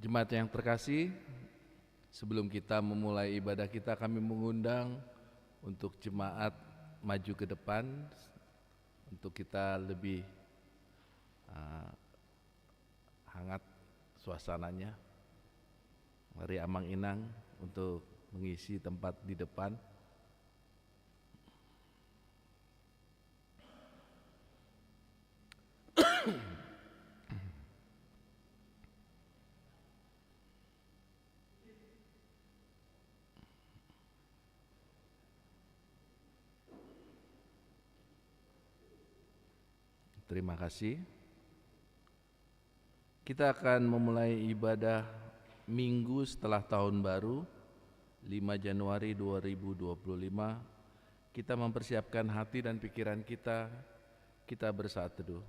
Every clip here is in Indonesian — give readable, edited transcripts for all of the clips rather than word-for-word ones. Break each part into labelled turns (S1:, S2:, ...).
S1: Jemaat yang terkasih, sebelum kita memulai ibadah kita, kami mengundang untuk jemaat maju ke depan untuk kita lebih hangat suasananya. Mari Amang Inang untuk mengisi tempat di depan. Terima kasih. Kita akan memulai ibadah minggu setelah tahun baru 5 Januari 2025. Kita mempersiapkan hati dan pikiran kita bersaat teduh.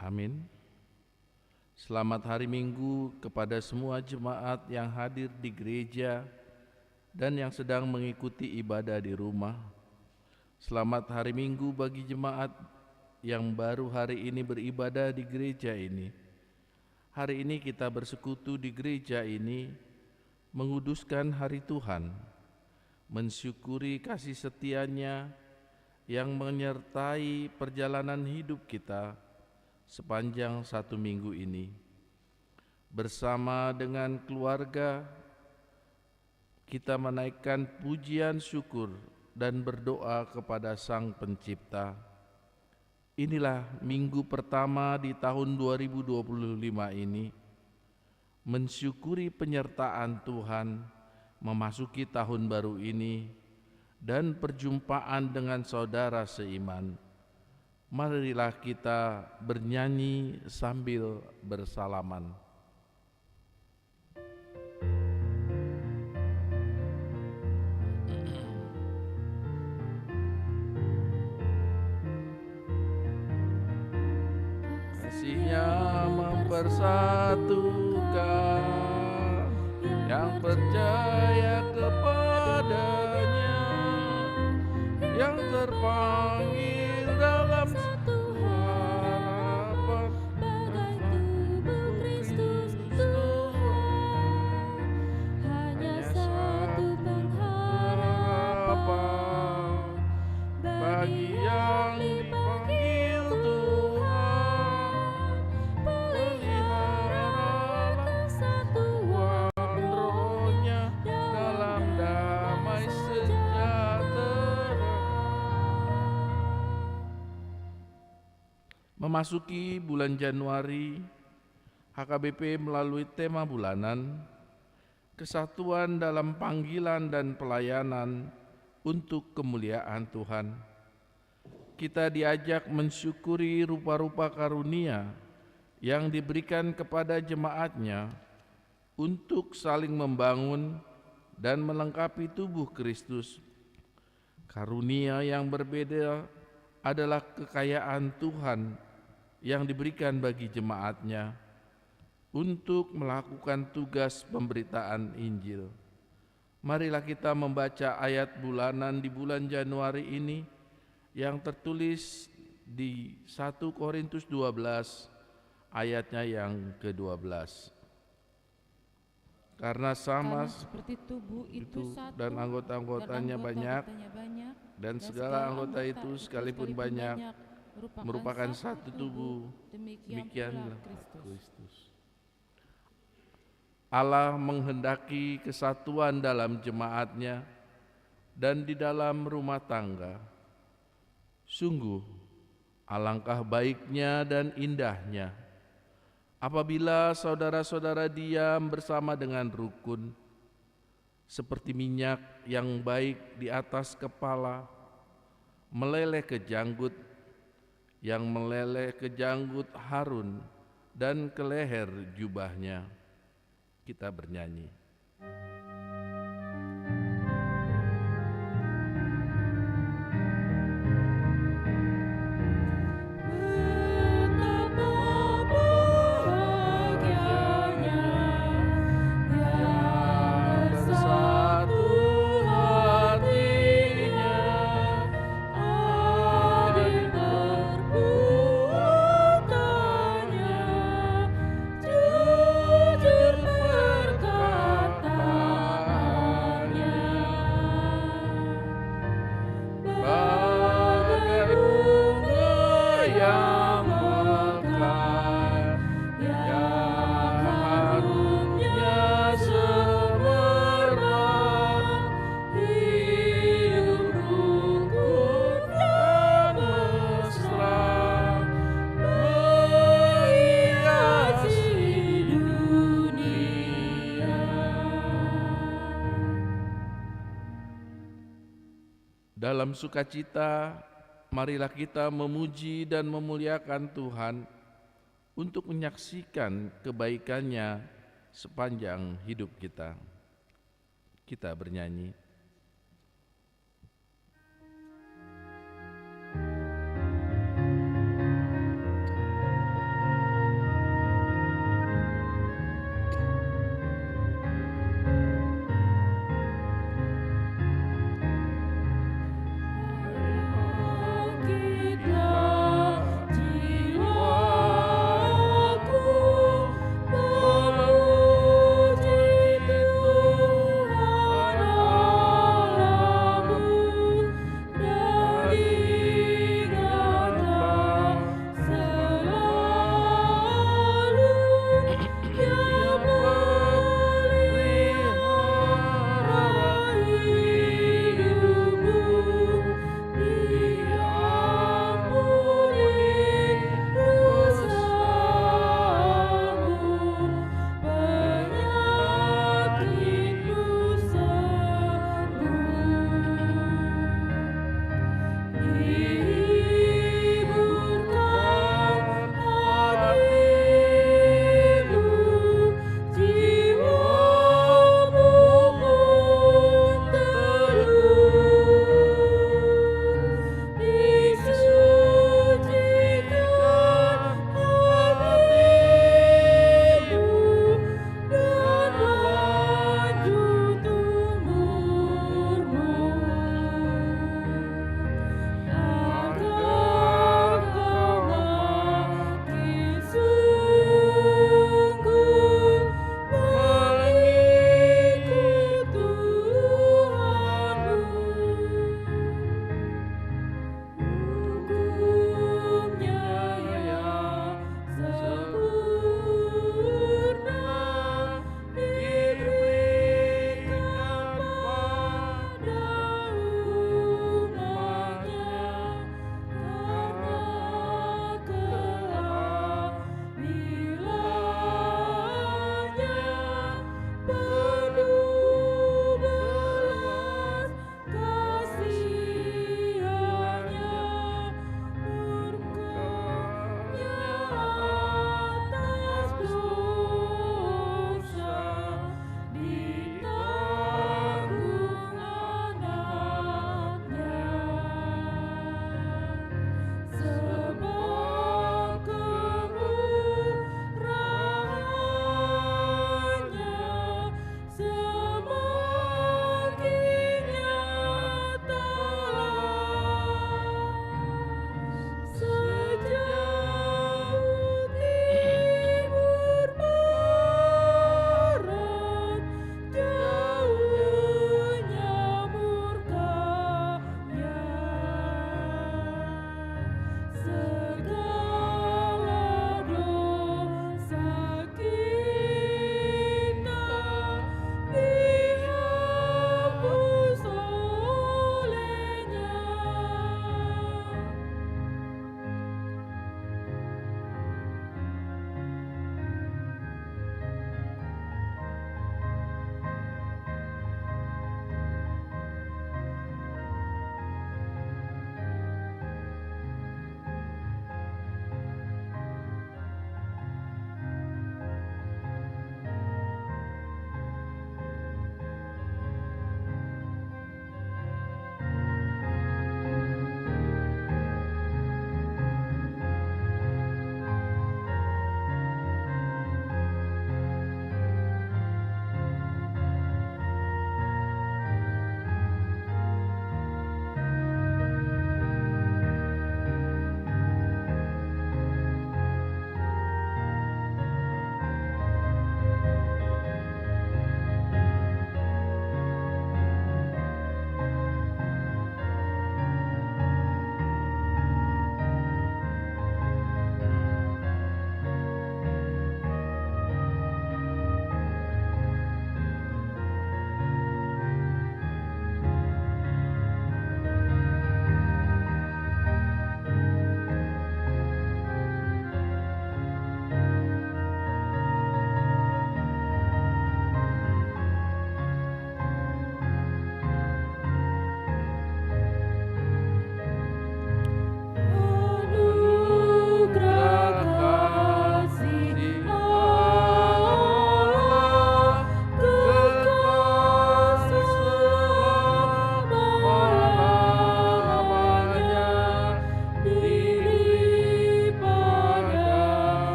S1: Amin. Selamat hari Minggu kepada semua jemaat yang hadir di gereja dan yang sedang mengikuti ibadah di rumah. Selamat hari Minggu bagi jemaat yang baru hari ini beribadah di gereja ini. Hari ini kita bersekutu di gereja ini menguduskan hari Tuhan, mensyukuri kasih setia-Nya yang menyertai perjalanan hidup kita sepanjang 1 minggu ini. Bersama dengan keluarga, kita menaikkan pujian syukur dan berdoa kepada Sang Pencipta. Inilah minggu pertama di tahun 2025 ini, mensyukuri penyertaan Tuhan memasuki tahun baru ini dan perjumpaan dengan saudara seiman. Marilah kita bernyanyi sambil bersalaman. Kasih-Nya mempersatukan yang percaya kepadanya, yang terpanggil dalam satu harapan, bagai tubuh Kristus Tuhan. Hanya satu pengharapan bagi yang dipanggil Tuhan, pelihara kesatuan rohnya dalam damai sejahtera. Memasuki bulan Januari, HKBP melalui tema bulanan Kesatuan dalam Panggilan dan Pelayanan untuk Kemuliaan Tuhan. Kita diajak mensyukuri rupa-rupa karunia yang diberikan kepada jemaat-Nya untuk saling membangun dan melengkapi tubuh Kristus. Karunia yang berbeda adalah kekayaan Tuhan yang diberikan bagi jemaat-Nya untuk melakukan tugas pemberitaan Injil. Marilah kita membaca ayat bulanan di bulan Januari ini yang tertulis di 1 Korintus 12 ayatnya yang ke-12. Karena sama
S2: seperti tubuh itu satu
S1: dan anggota-anggotanya banyak, dan segala anggota itu sekalipun banyak merupakan satu tubuh, demikianlah Kristus. Allah menghendaki kesatuan dalam jemaat-Nya dan di dalam rumah tangga. Sungguh, alangkah baiknya dan indahnya apabila saudara-saudara diam bersama dengan rukun, seperti minyak yang baik di atas kepala, meleleh ke janggut, yang meleleh ke janggut Harun dan ke leher jubahnya. Kita bernyanyi. Dalam sukacita, marilah kita memuji dan memuliakan Tuhan untuk menyaksikan kebaikan-Nya sepanjang hidup kita. Kita bernyanyi.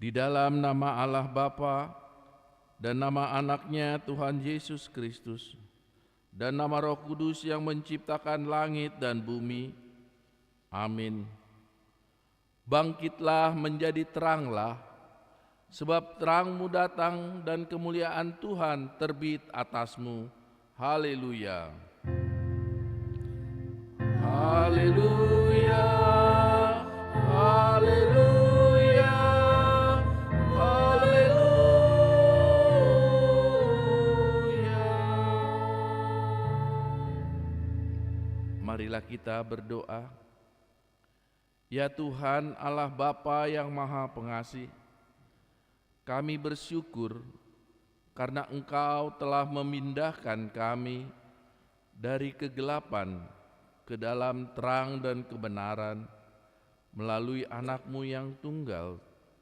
S1: Di dalam nama Allah Bapa dan nama anaknya Tuhan Yesus Kristus dan nama Roh Kudus yang menciptakan langit dan bumi. Amin. Bangkitlah menjadi teranglah, sebab terangmu datang dan kemuliaan Tuhan terbit atasmu. Haleluya. Haleluya. Haleluya. Haleluya. Marilah kita berdoa. Ya Tuhan Allah Bapa yang Maha Pengasih, kami bersyukur karena Engkau telah memindahkan kami dari kegelapan ke dalam terang dan kebenaran melalui anak-Mu yang tunggal,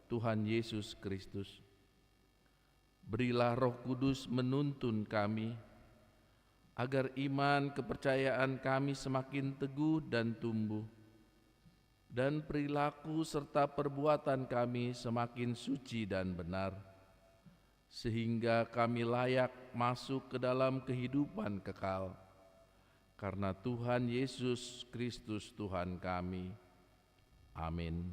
S1: Tuhan Yesus Kristus. Berilah Roh Kudus menuntun kami, agar iman kepercayaan kami semakin teguh dan tumbuh, dan perilaku serta perbuatan kami semakin suci dan benar, sehingga kami layak masuk ke dalam kehidupan kekal. Karena Tuhan Yesus Kristus Tuhan kami. Amin.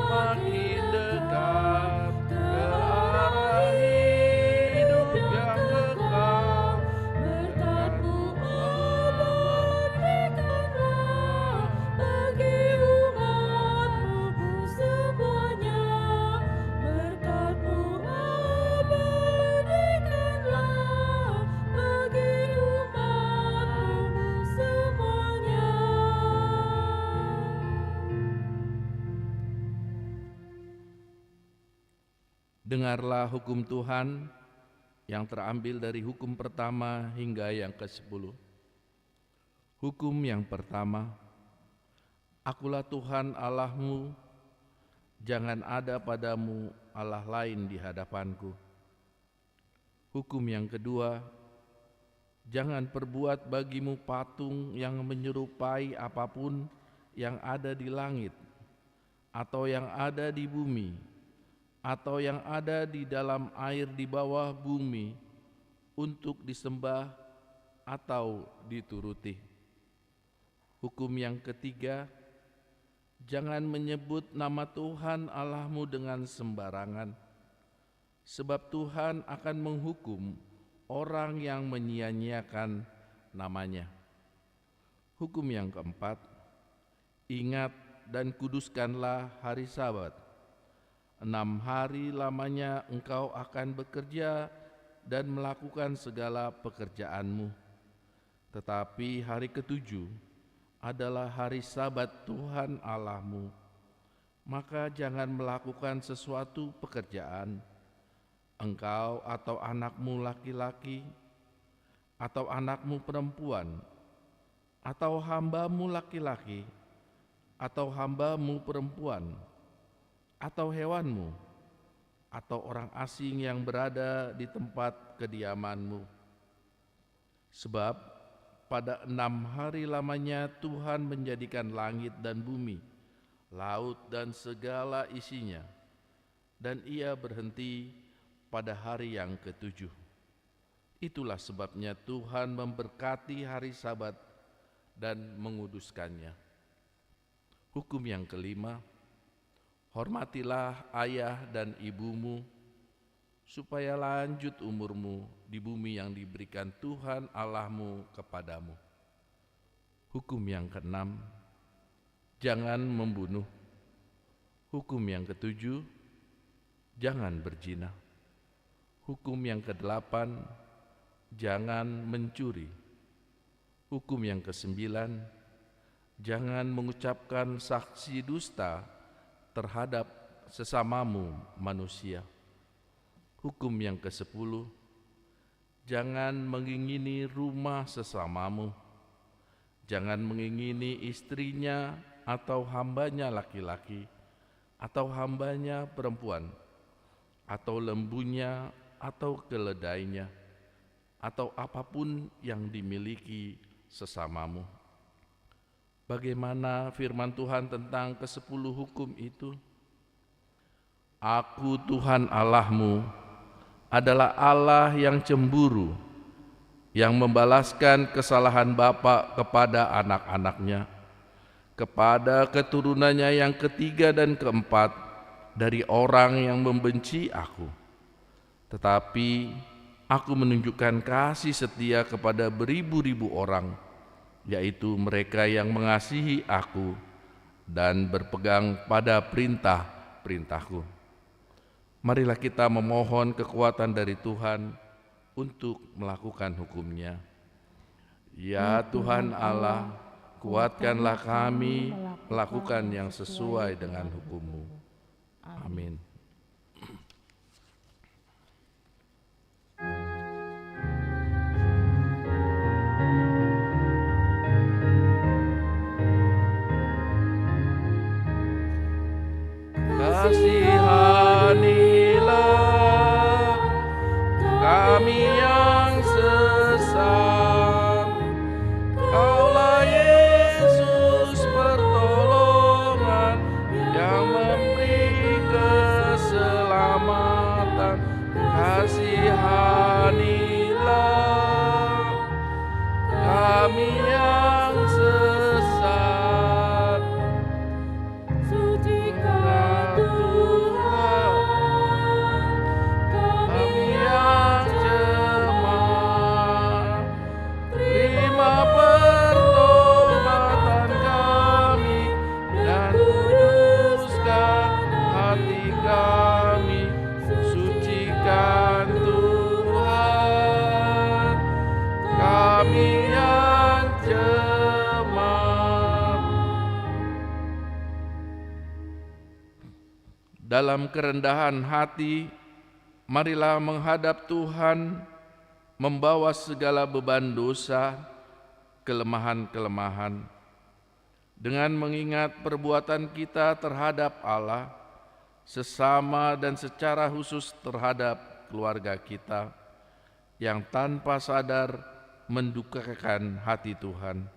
S1: Makin dekat ke arah hidup yang kekal, berkat-Mu Allah berikanlah bagi umat-Mu semuanya. Berkat-Mu Allah berikanlah bagi umat-Mu semuanya. Dengarlah hukum Tuhan yang terambil dari hukum pertama hingga yang ke-10. Hukum yang pertama, Akulah Tuhan Allahmu, jangan ada padamu Allah lain di hadapanku. Hukum yang kedua, jangan perbuat bagimu patung yang menyerupai apapun yang ada di langit, atau yang ada di bumi, atau yang ada di dalam air di bawah bumi, untuk disembah atau dituruti. Hukum yang ketiga, jangan menyebut nama Tuhan Allahmu dengan sembarangan, sebab Tuhan akan menghukum orang yang menyia-nyiakan namanya. Hukum yang keempat, ingat dan kuduskanlah hari Sabat. 6 hari lamanya engkau akan bekerja dan melakukan segala pekerjaanmu. Tetapi hari ke-7 adalah hari Sabat Tuhan Allahmu. Maka jangan melakukan sesuatu pekerjaan, engkau atau anakmu laki-laki, atau anakmu perempuan, atau hambamu laki-laki, atau hambamu perempuan, atau hewanmu, atau orang asing yang berada di tempat kediamanmu. Sebab pada 6 hari lamanya Tuhan menjadikan langit dan bumi, laut dan segala isinya, dan Ia berhenti pada hari yang ke-7. Itulah sebabnya Tuhan memberkati hari Sabat dan menguduskannya. Hukum yang kelima, hormatilah ayah dan ibumu, supaya lanjut umurmu di bumi yang diberikan Tuhan Allahmu kepadamu. Hukum yang keenam, jangan membunuh. Hukum yang ketujuh, jangan berzina. Hukum yang kedelapan, jangan mencuri. Hukum yang kesembilan, jangan mengucapkan saksi dusta terhadap sesamamu manusia. Hukum yang kesepuluh, jangan mengingini rumah sesamamu. Jangan mengingini istrinya atau hambanya laki-laki, atau hambanya perempuan, atau lembunya, atau keledainya, atau apapun yang dimiliki sesamamu. Bagaimana firman Tuhan tentang ke-10 hukum itu? Aku Tuhan Allahmu adalah Allah yang cemburu, yang membalaskan kesalahan bapa kepada anak-anaknya, kepada keturunannya yang ketiga dan keempat dari orang yang membenci aku. Tetapi aku menunjukkan kasih setia kepada beribu-ribu orang, yaitu mereka yang mengasihi aku dan berpegang pada perintah-perintahku. Marilah kita memohon kekuatan dari Tuhan untuk melakukan hukum-Nya. Ya Tuhan Allah, kuatkanlah kami melakukan yang sesuai dengan hukum-Mu. Amin. Kasihanilah kami yang sesat, Kaulah Yesus pertolongan yang memberi keselamatan. Kasihanilah kami yang sesat, sucikan Tuhan kami yang jemaat. Terima pertobatan kami dan kuduskan hati kami. Sucikan Tuhan kami yang jemaat. Dalam kerendahan hati, marilah menghadap Tuhan, membawa segala beban dosa, kelemahan-kelemahan, dengan mengingat perbuatan kita terhadap Allah, sesama dan secara khusus terhadap keluarga kita, yang tanpa sadar mendukakan hati Tuhan.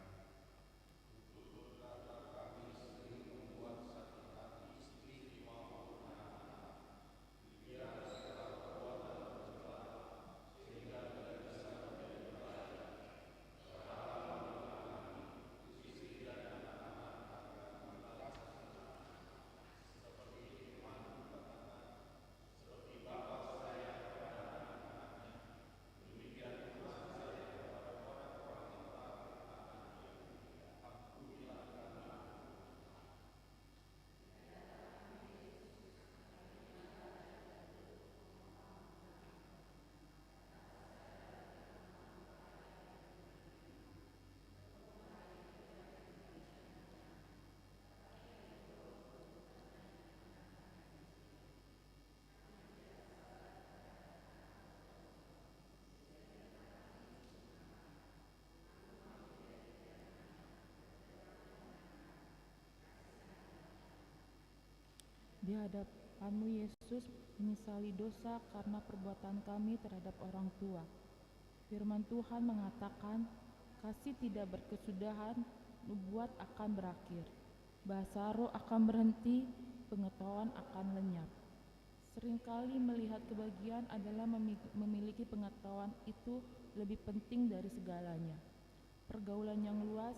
S2: Di hadapan-Mu Yesus, menyesali dosa karena perbuatan kami terhadap orang tua. Firman Tuhan mengatakan, kasih tidak berkesudahan, nubuat akan berakhir. Bahasa roh akan berhenti, pengetahuan akan lenyap. Seringkali melihat kebahagiaan adalah memiliki pengetahuan itu lebih penting dari segalanya. Pergaulan yang luas,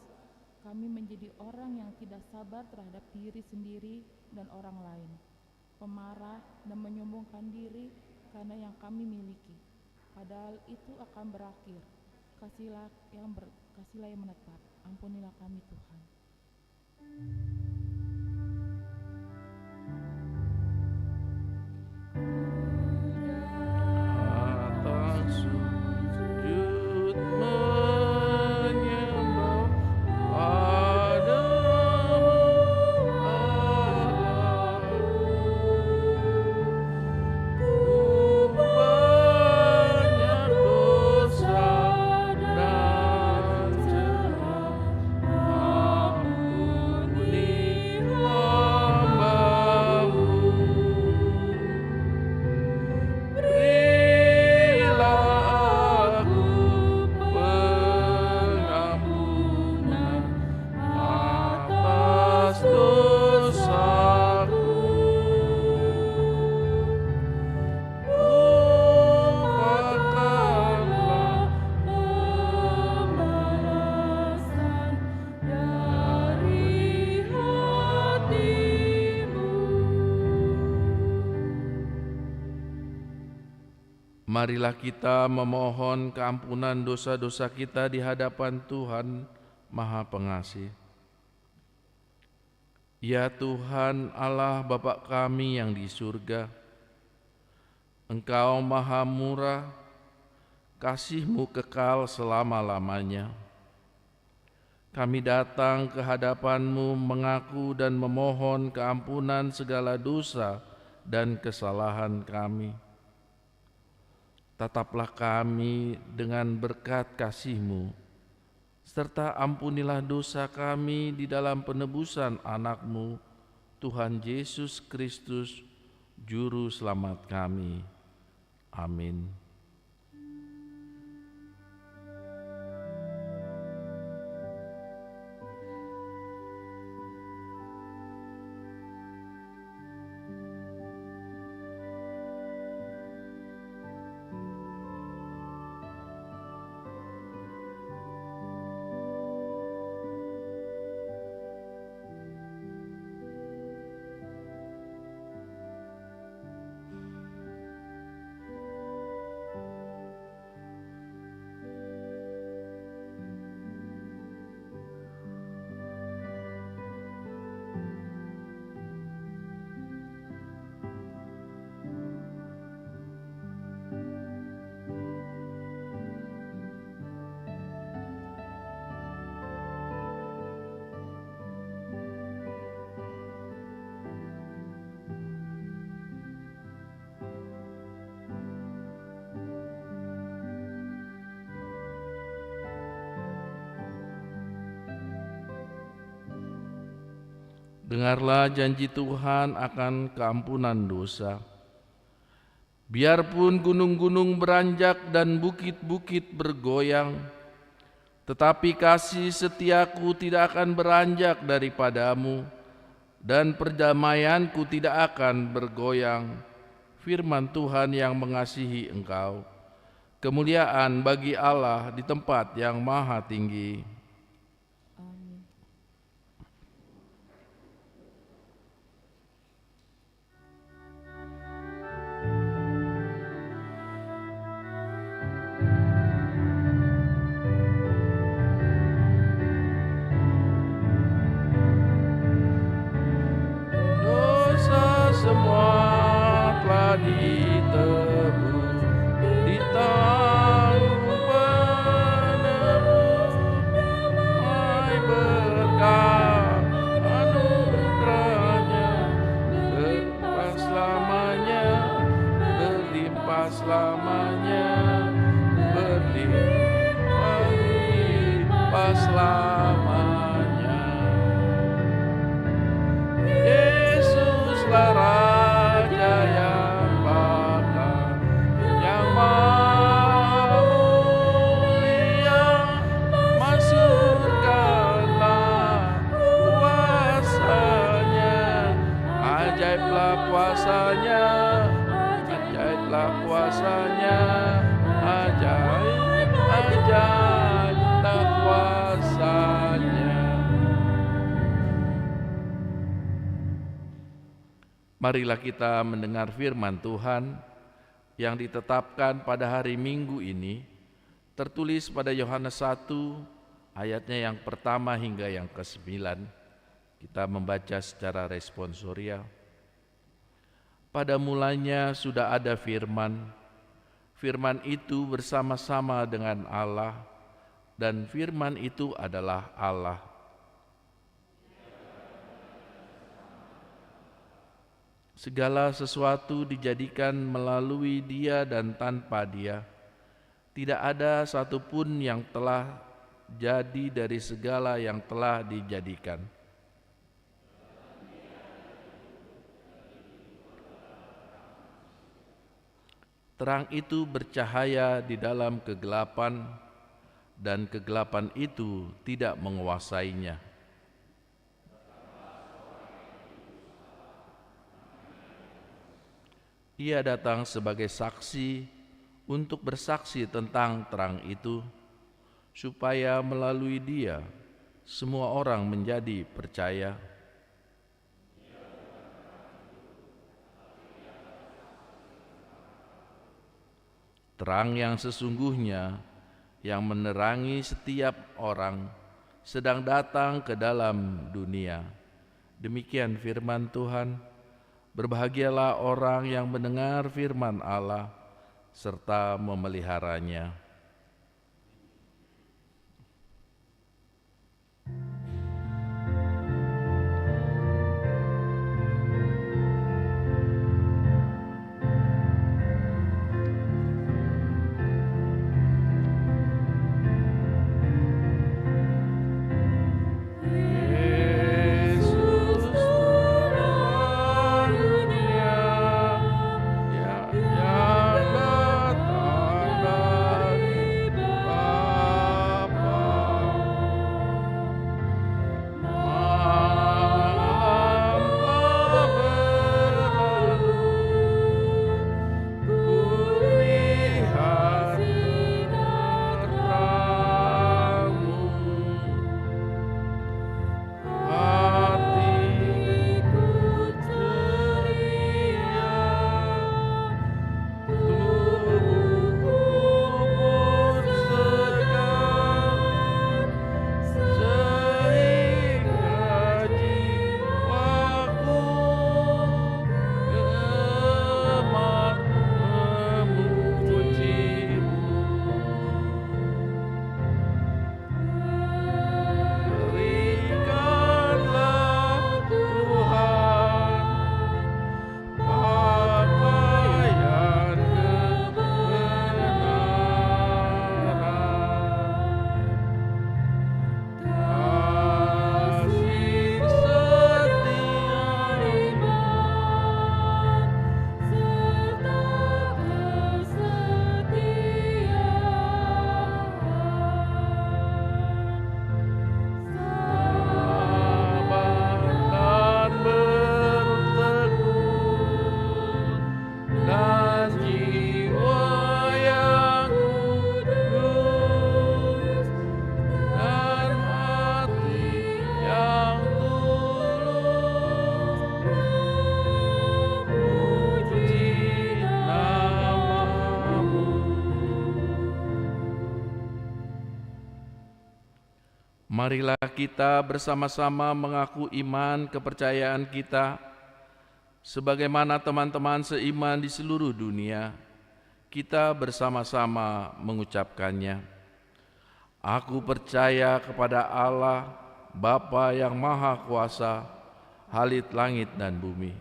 S2: kami menjadi orang yang tidak sabar terhadap diri sendiri dan orang lain, pemarah dan menyombongkan diri karena yang kami miliki. Padahal itu akan berakhir. Kasihlah yang menetap. Ampunilah kami Tuhan.
S1: Datang sujud menyembah padamu Allahku. Ku banyak dosa dan celah, ampuni hamba-Mu. Berilah aku pengampunan atas dosaku. Lupakanlah
S2: Pembalasan dari hati-Mu.
S1: Marilah kita memohon keampunan dosa-dosa kita di hadapan Tuhan Maha Pengasih. Ya Tuhan Allah Bapa kami yang di surga, Engkau Maha Murah, kasih-Mu kekal selama-lamanya. Kami datang ke hadapan-Mu mengaku dan memohon keampunan segala dosa dan kesalahan kami. Tataplah kami dengan berkat kasih-Mu, serta ampunilah dosa kami di dalam penebusan anak-Mu, Tuhan Yesus Kristus, Juru Selamat kami. Amin. Dengarlah janji Tuhan akan keampunan dosa. Biarpun gunung-gunung beranjak dan bukit-bukit bergoyang, tetapi kasih setiaku tidak akan beranjak daripadamu, dan perdamaianku tidak akan bergoyang. Firman Tuhan yang mengasihi engkau. Kemuliaan bagi Allah di tempat yang maha tinggi.
S2: Amin.
S1: Dosa semua telah ditebus, ditanggung penebus, damai berkat anugerahnya, berlimpah selamanya, berlimpah selamanya, berlimpah selamanya. Yesuslah Raja yang bakal, yang maha mulia, masukkanlah kuasanya, ajaiblah kuasanya, ajaiblah kuasanya, ajaiblah kuasanya. Marilah kita mendengar firman Tuhan yang ditetapkan pada hari Minggu ini, tertulis pada Yohanes 1 Ayatnya yang pertama hingga yang ke-9 kita membaca secara responsoria. Pada mulanya sudah ada firman, firman itu bersama-sama dengan Allah, dan firman itu adalah Allah. Segala sesuatu dijadikan melalui Dia dan tanpa Dia. Tidak ada satupun yang telah jadi dari segala yang telah dijadikan. Terang itu bercahaya di dalam kegelapan, dan kegelapan itu tidak menguasainya. Ia datang sebagai saksi untuk bersaksi tentang terang itu, supaya melalui Dia semua orang menjadi percaya. Terang yang sesungguhnya yang menerangi setiap orang sedang datang ke dalam dunia. Demikian firman Tuhan. Berbahagialah orang yang mendengar firman Allah serta memeliharanya. Marilah kita bersama-sama mengaku iman kepercayaan kita, sebagaimana teman-teman seiman di seluruh dunia, kita bersama-sama mengucapkannya. Aku percaya kepada Allah, Bapa yang Maha Kuasa, Halik langit dan bumi.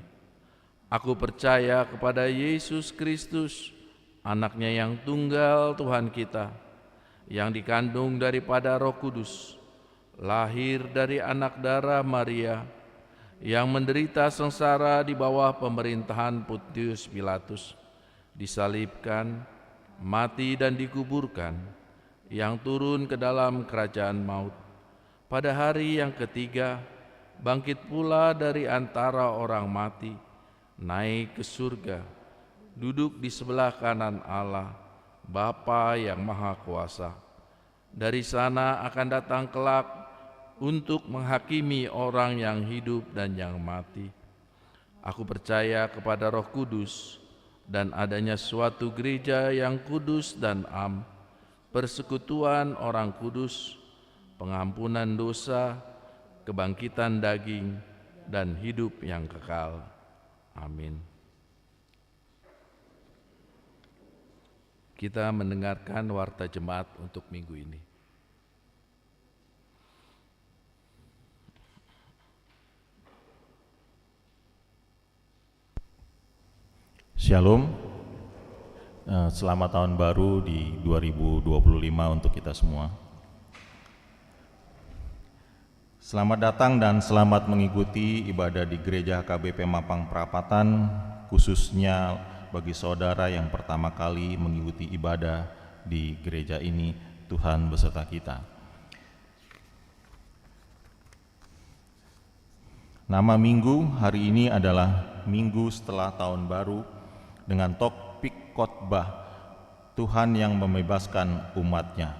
S1: Aku percaya kepada Yesus Kristus, Anaknya yang tunggal Tuhan kita, yang dikandung daripada Roh Kudus, lahir dari anak darah Maria, yang menderita sengsara di bawah pemerintahan Pontius Pilatus, disalibkan, mati dan dikuburkan, yang turun ke dalam kerajaan maut. Pada hari yang ketiga, bangkit pula dari antara orang mati, naik ke surga, duduk di sebelah kanan Allah, Bapa yang Maha Kuasa. Dari sana akan datang kelak untuk menghakimi orang yang hidup dan yang mati. Aku percaya kepada Roh Kudus dan adanya suatu gereja yang kudus dan am, persekutuan orang kudus, pengampunan dosa, kebangkitan daging, dan hidup yang kekal. Amin. Kita mendengarkan warta jemaat untuk minggu ini.
S3: Shalom, selamat tahun baru di 2025 untuk kita semua. Selamat datang dan selamat mengikuti ibadah di Gereja HKBP Mampang Perapatan, khususnya bagi saudara yang pertama kali mengikuti ibadah di gereja ini. Tuhan beserta kita. Nama minggu hari ini adalah Minggu setelah Tahun Baru dengan topik khotbah Tuhan yang membebaskan umatnya.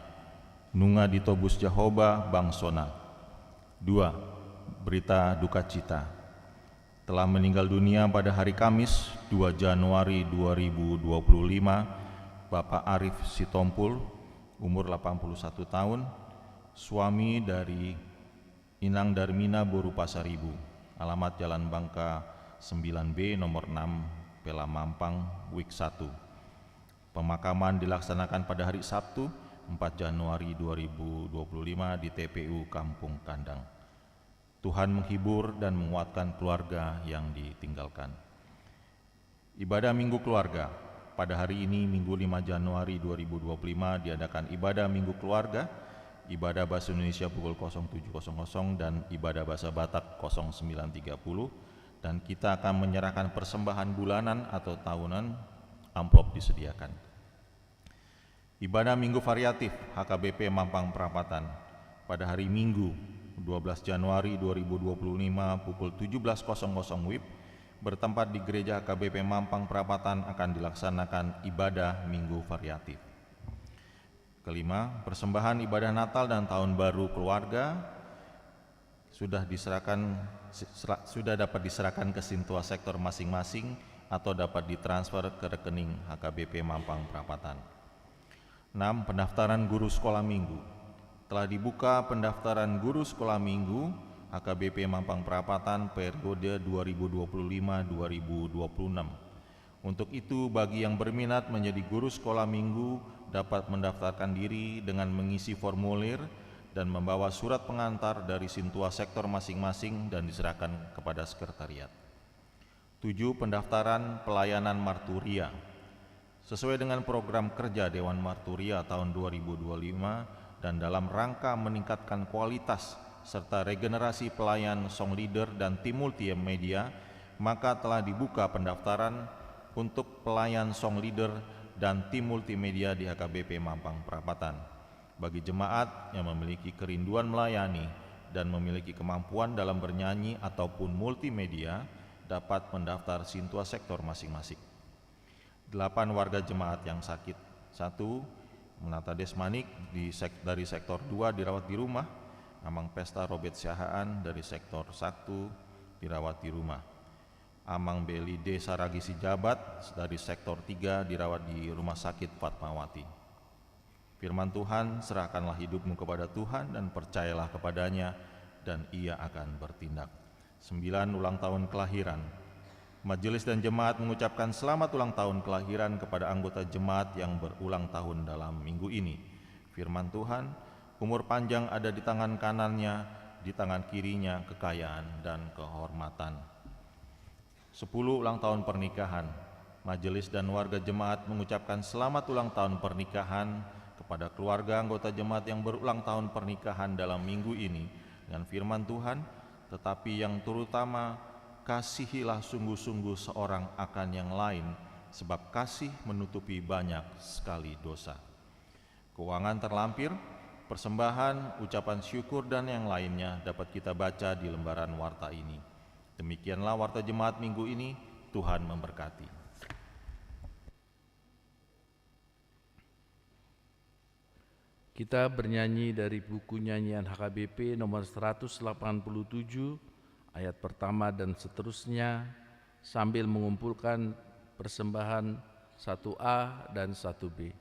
S3: Nunga ditobus Jehovah bangsona. 2. Berita duka cita. Telah meninggal dunia pada hari Kamis 2 Januari 2025 Bapak Arif Sitompul, umur 81 tahun, suami dari Inang Darmina Boru Pasaribu, alamat Jalan Bangka 9B nomor 6 Pela Mampang, Wik 1. Pemakaman dilaksanakan pada hari Sabtu 4 Januari 2025 di TPU Kampung Kandang. Tuhan menghibur dan menguatkan keluarga yang ditinggalkan. Ibadah Minggu Keluarga. Pada hari ini Minggu 5 Januari 2025 diadakan ibadah Minggu Keluarga, ibadah Bahasa Indonesia pukul 07.00 dan ibadah Bahasa Batak 09.30, dan kita akan menyerahkan persembahan bulanan atau tahunan, amplop disediakan. Ibadah Minggu Variatif HKBP Mampang Perapatan pada hari Minggu 12 Januari 2025 pukul 17.00 WIB bertempat di Gereja HKBP Mampang Perapatan akan dilaksanakan ibadah Minggu Variatif. Kelima, persembahan ibadah Natal dan Tahun Baru Keluarga sudah dapat diserahkan ke Sintua sektor masing-masing atau dapat ditransfer ke rekening HKBP Mampang Perapatan. 6. Pendaftaran guru sekolah minggu. Telah dibuka pendaftaran guru sekolah minggu HKBP Mampang Perapatan periode 2025-2026. Untuk itu, bagi yang berminat menjadi guru sekolah minggu dapat mendaftarkan diri dengan mengisi formulir dan membawa surat pengantar dari Sintua sektor masing-masing dan diserahkan kepada sekretariat. 7. Pendaftaran pelayanan marturia. Sesuai dengan program kerja Dewan Marturia tahun 2025 dan dalam rangka meningkatkan kualitas serta regenerasi pelayan song leader dan tim multimedia, maka telah dibuka pendaftaran untuk pelayan song leader dan tim multimedia di HKBP Mampang Perapatan. Bagi jemaat yang memiliki kerinduan melayani dan memiliki kemampuan dalam bernyanyi ataupun multimedia, dapat mendaftar Sintua sektor masing-masing. 8. Warga jemaat yang sakit. 1. Menata Desmanik dari sektor 2 dirawat di rumah. Amang Pesta Robert Syahaan dari sektor 1 dirawat di rumah. Amang Beli D Saragisi Jabat dari sektor 3 dirawat di Rumah Sakit Fatmawati. Firman Tuhan, serahkanlah hidupmu kepada Tuhan dan percayalah kepadanya dan ia akan bertindak. 9. Ulang tahun kelahiran. Majelis dan jemaat mengucapkan selamat ulang tahun kelahiran kepada anggota jemaat yang berulang tahun dalam minggu ini. Firman Tuhan, umur panjang ada di tangan kanannya, di tangan kirinya kekayaan dan kehormatan. 10. Ulang tahun pernikahan. Majelis dan warga jemaat mengucapkan selamat ulang tahun pernikahan kepada keluarga anggota jemaat yang berulang tahun pernikahan dalam minggu ini dengan firman Tuhan, tetapi yang terutama, kasihilah sungguh-sungguh seorang akan yang lain, sebab kasih menutupi banyak sekali dosa. Keuangan terlampir, persembahan, ucapan syukur, dan yang lainnya dapat kita baca di lembaran warta ini. Demikianlah warta jemaat minggu ini. Tuhan memberkati.
S1: Kita bernyanyi dari buku nyanyian HKBP nomor 187, ayat pertama dan seterusnya, sambil mengumpulkan persembahan 1A dan 1B.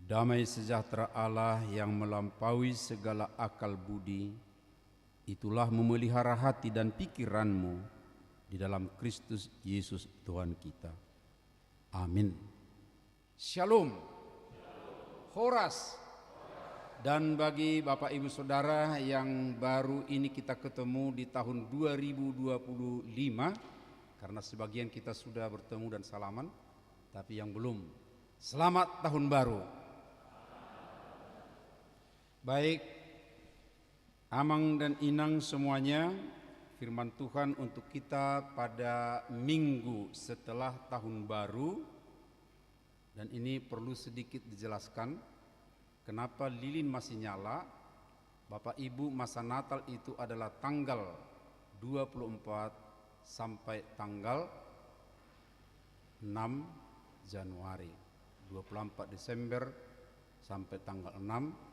S4: damai sejahtera Allah yang melampaui segala akal budi, itulah memelihara hati dan pikiranmu di dalam Kristus Yesus Tuhan kita. Amin. Shalom. Horas. Dan bagi Bapak Ibu Saudara yang baru ini kita ketemu di tahun 2025, karena sebagian kita sudah bertemu dan salaman, tapi yang belum, selamat tahun baru. Baik, Amang dan Inang semuanya, firman Tuhan untuk kita pada minggu setelah tahun baru. Dan ini perlu sedikit dijelaskan kenapa lilin masih nyala. Bapak Ibu, masa Natal itu adalah tanggal 24 sampai tanggal 6 Januari. 24 Desember sampai tanggal 6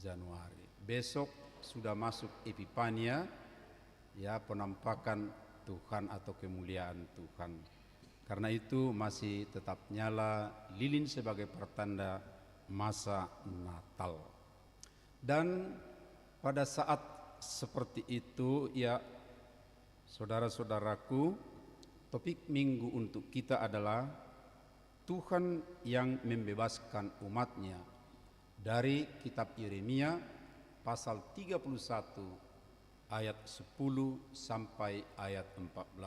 S4: Januari. Besok sudah masuk Epifania, ya, penampakan Tuhan atau kemuliaan Tuhan. Karena itu masih tetap nyala lilin sebagai pertanda masa Natal. Dan pada saat seperti itu, ya saudara-saudaraku, topik minggu untuk kita adalah Tuhan yang membebaskan umatnya, dari kitab Yeremia pasal 31 ayat 10 sampai ayat 14.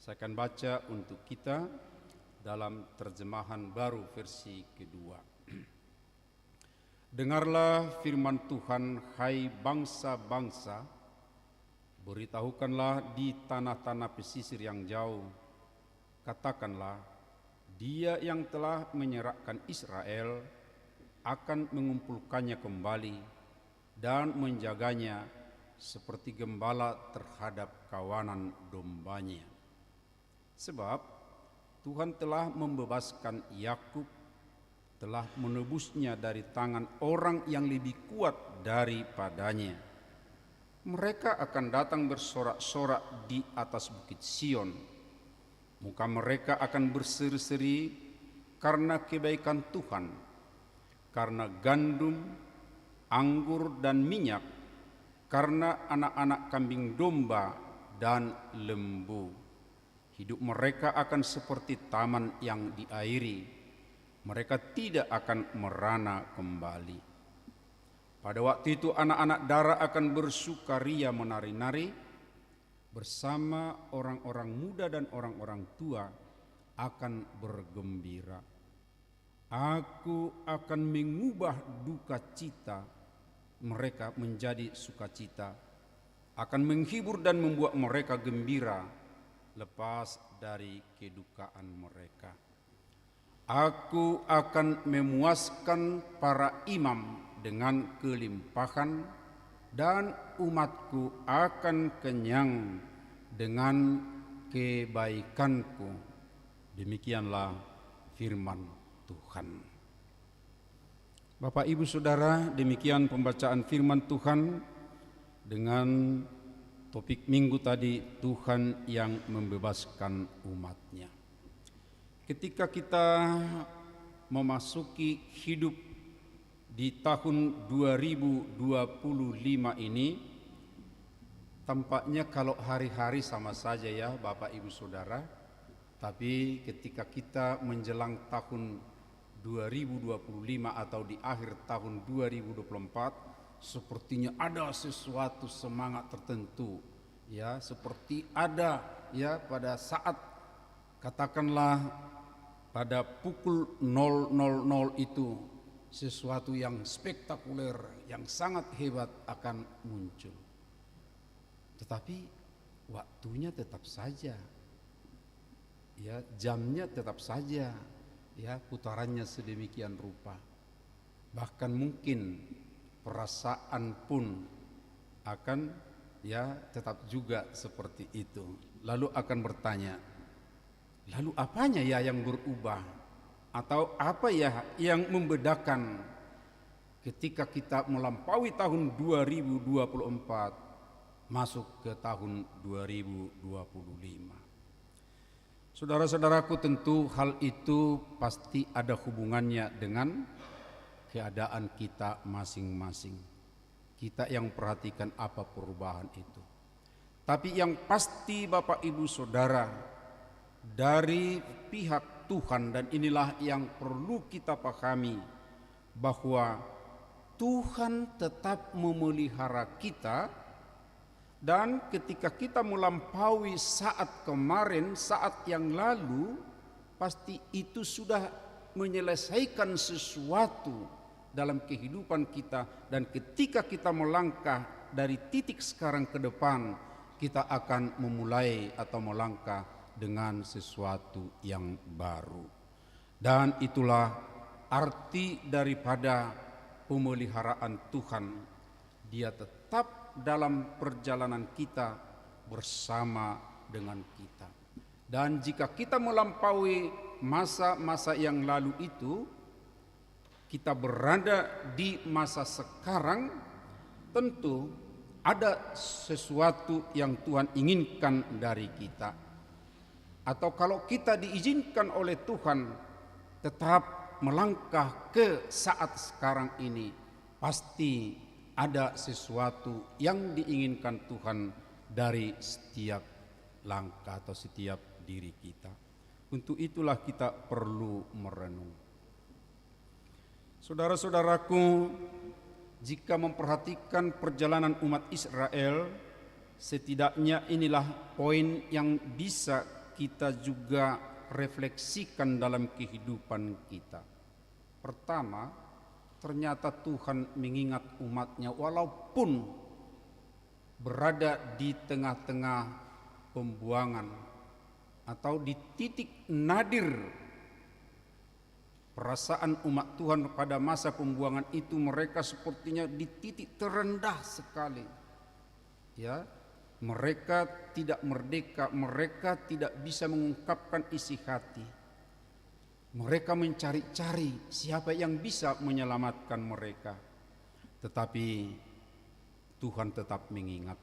S4: Saya akan baca untuk kita dalam terjemahan baru versi kedua. Dengarlah firman Tuhan, hai bangsa-bangsa, beritahukanlah di tanah-tanah pesisir yang jauh, katakanlah, Dia yang telah menyerahkan Israel akan mengumpulkannya kembali dan menjaganya seperti gembala terhadap kawanan dombanya. Sebab Tuhan telah membebaskan Yakub, telah menebusnya dari tangan orang yang lebih kuat daripadanya. Mereka akan datang bersorak-sorak di atas bukit Sion. Muka mereka akan berseri-seri karena kebaikan Tuhan, karena gandum, anggur dan minyak, karena anak-anak kambing domba dan lembu. Hidup mereka akan seperti taman yang diairi, mereka tidak akan merana kembali. Pada waktu itu anak-anak dara akan bersukaria menari-nari, bersama orang-orang muda dan orang-orang tua akan bergembira. Aku akan mengubah duka cita mereka menjadi sukacita, akan menghibur dan membuat mereka gembira lepas dari kedukaan mereka. Aku akan memuaskan para imam dengan kelimpahan, dan umatku akan kenyang dengan kebaikanku. Demikianlah firman Tuhan. Bapak Ibu Saudara, demikian pembacaan firman Tuhan dengan topik minggu tadi, Tuhan yang membebaskan umatnya. Ketika kita memasuki hidup di tahun 2025 ini, tampaknya kalau hari-hari sama saja ya Bapak Ibu Saudara, tapi ketika kita menjelang tahun 2025 atau di akhir tahun 2024, sepertinya ada sesuatu semangat tertentu, ya, seperti ada ya pada saat katakanlah pada pukul 000 itu sesuatu yang spektakuler, yang sangat hebat akan muncul. Tetapi waktunya tetap saja, ya, jamnya tetap saja, ya, putarannya sedemikian rupa. Bahkan mungkin perasaan pun akan, ya, tetap juga seperti itu. Lalu akan bertanya, lalu apanya ya yang berubah? Atau apa ya yang membedakan ketika kita melampaui tahun 2024 masuk ke tahun 2025? Saudara-saudaraku, tentu hal itu pasti ada hubungannya dengan keadaan kita masing-masing. Kita yang perhatikan apa perubahan itu. Tapi yang pasti Bapak Ibu Saudara, dari pihak Tuhan, dan inilah yang perlu kita pahami, bahwa Tuhan tetap memelihara kita. Dan ketika kita melampaui saat kemarin, saat yang lalu, pasti itu sudah menyelesaikan sesuatu dalam kehidupan kita. Dan ketika kita melangkah dari titik sekarang ke depan, kita akan memulai atau melangkah dengan sesuatu yang baru. Dan itulah arti daripada pemeliharaan Tuhan. Dia tetap dalam perjalanan kita bersama dengan kita. Dan jika kita melampaui masa-masa yang lalu itu, kita berada di masa sekarang, tentu ada sesuatu yang Tuhan inginkan dari kita. Atau kalau kita diizinkan oleh Tuhan tetap melangkah ke saat sekarang ini, pasti ada sesuatu yang diinginkan Tuhan dari setiap langkah atau setiap diri kita. Untuk itulah kita perlu merenung. Saudara-saudaraku, jika memperhatikan perjalanan umat Israel, setidaknya inilah poin yang bisa kita juga refleksikan dalam kehidupan kita. Pertama, ternyata Tuhan mengingat umatnya walaupun berada di tengah-tengah pembuangan atau di titik nadir. Perasaan umat Tuhan pada masa pembuangan itu, mereka sepertinya di titik terendah sekali. Ya, mereka tidak merdeka, mereka tidak bisa mengungkapkan isi hati. Mereka mencari-cari siapa yang bisa menyelamatkan mereka. Tetapi Tuhan tetap mengingat.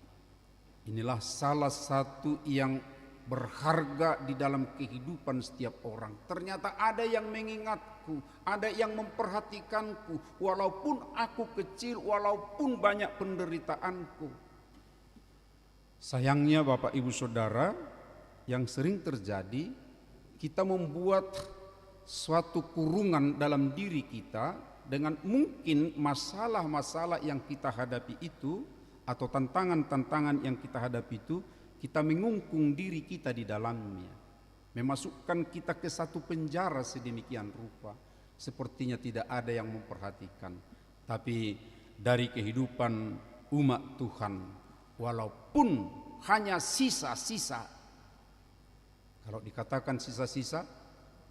S4: Inilah salah satu yang berharga di dalam kehidupan setiap orang. Ternyata ada yang mengingatku, ada yang memperhatikanku, walaupun aku kecil, walaupun banyak penderitaanku. Sayangnya Bapak Ibu Saudara, yang sering terjadi, kita membuat suatu kurungan dalam diri kita dengan mungkin masalah-masalah yang kita hadapi itu, atau tantangan-tantangan yang kita hadapi itu, kita mengungkung diri kita di dalamnya, memasukkan kita ke satu penjara sedemikian rupa, sepertinya tidak ada yang memperhatikan. Tapi dari kehidupan umat Tuhan, walaupun hanya sisa-sisa, kalau dikatakan sisa-sisa,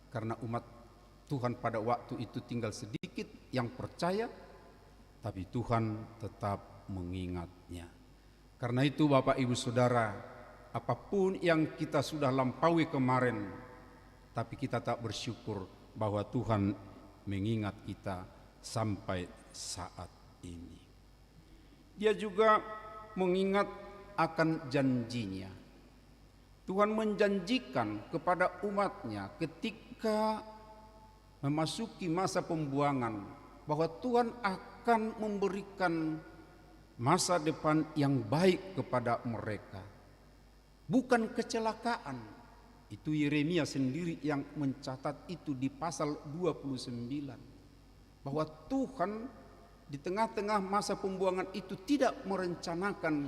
S4: karena umat Tuhan pada waktu itu tinggal sedikit yang percaya, tapi Tuhan tetap mengingatnya. Karena itu Bapak Ibu Saudara, apapun yang kita sudah lampaui kemarin, tapi kita tak bersyukur bahwa Tuhan mengingat kita sampai saat ini. Dia juga mengingat akan janjinya. Tuhan menjanjikan kepada umatnya ketika memasuki masa pembuangan, bahwa Tuhan akan memberikan masa depan yang baik kepada mereka. Bukan kecelakaan. Itu Yeremia sendiri yang mencatat itu di pasal 29. Bahwa Tuhan di tengah-tengah masa pembuangan itu tidak merencanakan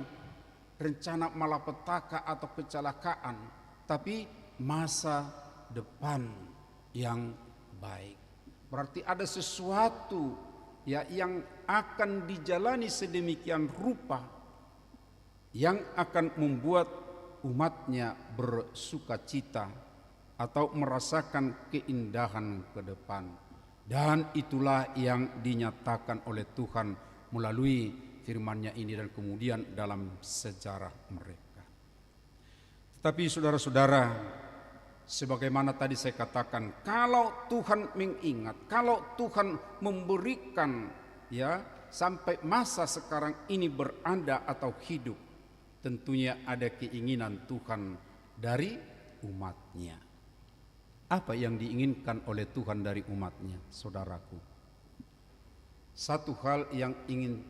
S4: rencana malapetaka atau kecelakaan, tapi masa depan yang baik. Berarti ada sesuatu ya yang akan dijalani sedemikian rupa yang akan membuat umatnya bersukacita atau merasakan keindahan ke depan. Dan itulah yang dinyatakan oleh Tuhan melalui firman-Nya ini dan kemudian dalam sejarah mereka. Tetapi saudara-saudara, sebagaimana tadi saya katakan, kalau Tuhan mengingat, kalau Tuhan memberikan ya sampai masa sekarang ini berada atau hidup, tentunya ada keinginan Tuhan dari umatnya. Apa yang diinginkan oleh Tuhan dari umatnya, saudaraku? Satu hal yang ingin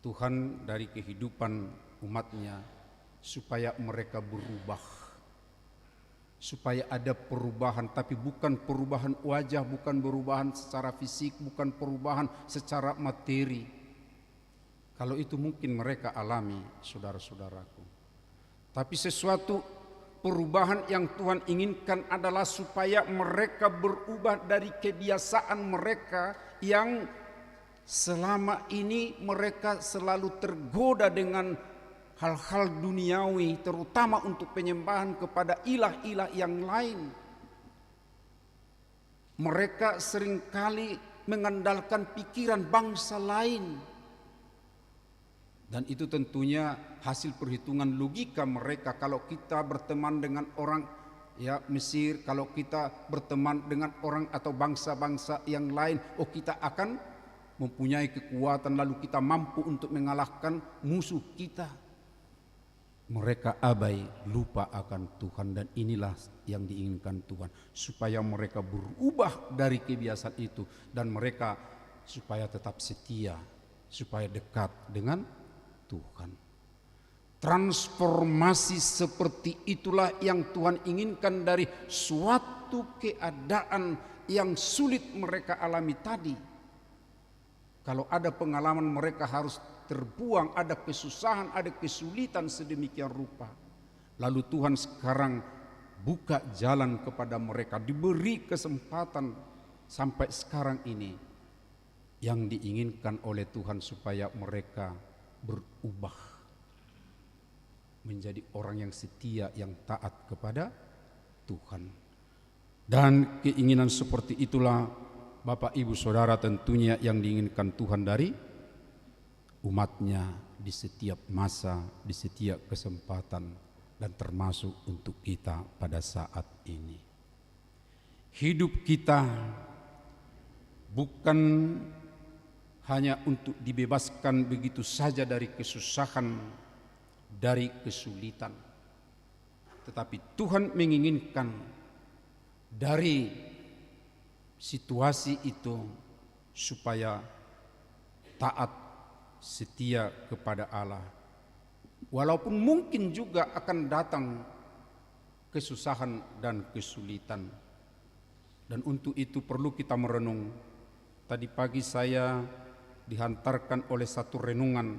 S4: Tuhan dari kehidupan umatnya, supaya mereka berubah, supaya ada perubahan, tapi bukan perubahan wajah, bukan perubahan secara fisik, bukan perubahan secara materi. Kalau itu mungkin mereka alami, saudara-saudaraku. Tapi sesuatu perubahan yang Tuhan inginkan adalah supaya mereka berubah dari kebiasaan mereka yang selama ini mereka selalu tergoda dengan hal-hal duniawi, terutama untuk penyembahan kepada ilah-ilah yang lain. Mereka seringkali mengandalkan pikiran bangsa lain. Dan itu tentunya hasil perhitungan logika mereka. Kalau kita berteman dengan orang Mesir, kalau kita berteman dengan orang atau bangsa-bangsa yang lain, kita akan mempunyai kekuatan, lalu kita mampu untuk mengalahkan musuh kita. Mereka abai, lupa akan Tuhan, dan inilah yang diinginkan Tuhan, supaya mereka berubah dari kebiasaan itu, dan mereka supaya tetap setia, supaya dekat dengan Tuhan. Transformasi seperti itulah yang Tuhan inginkan dari suatu keadaan yang sulit mereka alami tadi. Kalau ada pengalaman mereka harus terbuang, ada kesusahan, ada kesulitan sedemikian rupa. Lalu Tuhan sekarang buka jalan kepada mereka, diberi kesempatan sampai sekarang ini. Yang diinginkan oleh Tuhan supaya mereka berubah menjadi orang yang setia, yang taat kepada Tuhan. Dan keinginan seperti itulah Bapak Ibu Saudara tentunya yang diinginkan Tuhan dari umatnya di setiap masa, di setiap kesempatan, dan termasuk untuk kita pada saat ini. Hidup kita bukan hanya untuk dibebaskan begitu saja dari kesusahan, dari kesulitan, tetapi Tuhan menginginkan dari situasi itu supaya taat, setia kepada Allah, walaupun mungkin juga akan datang kesusahan dan kesulitan. Dan untuk itu perlu kita merenung. Tadi pagi saya dihantarkan oleh satu renungan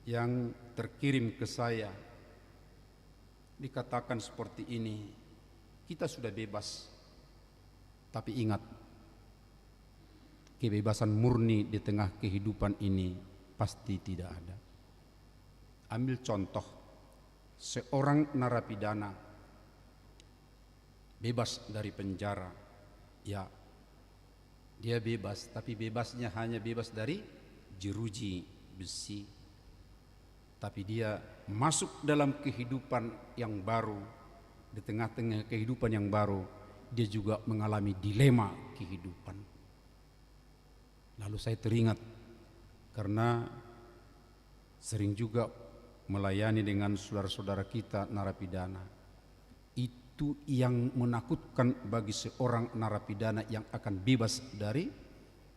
S4: yang terkirim ke saya. Dikatakan seperti ini, kita sudah bebas, tapi ingat, kebebasan murni di tengah kehidupan ini pasti tidak ada. Ambil contoh, seorang narapidana bebas dari penjara, ya dia bebas, tapi bebasnya hanya bebas dari jeruji besi. Tapi dia masuk dalam kehidupan yang baru. Di tengah-tengah kehidupan yang baru, dia juga mengalami dilema kehidupan. Lalu saya teringat, karena sering juga melayani dengan saudara-saudara kita narapidana. Itu yang menakutkan bagi seorang narapidana yang akan bebas dari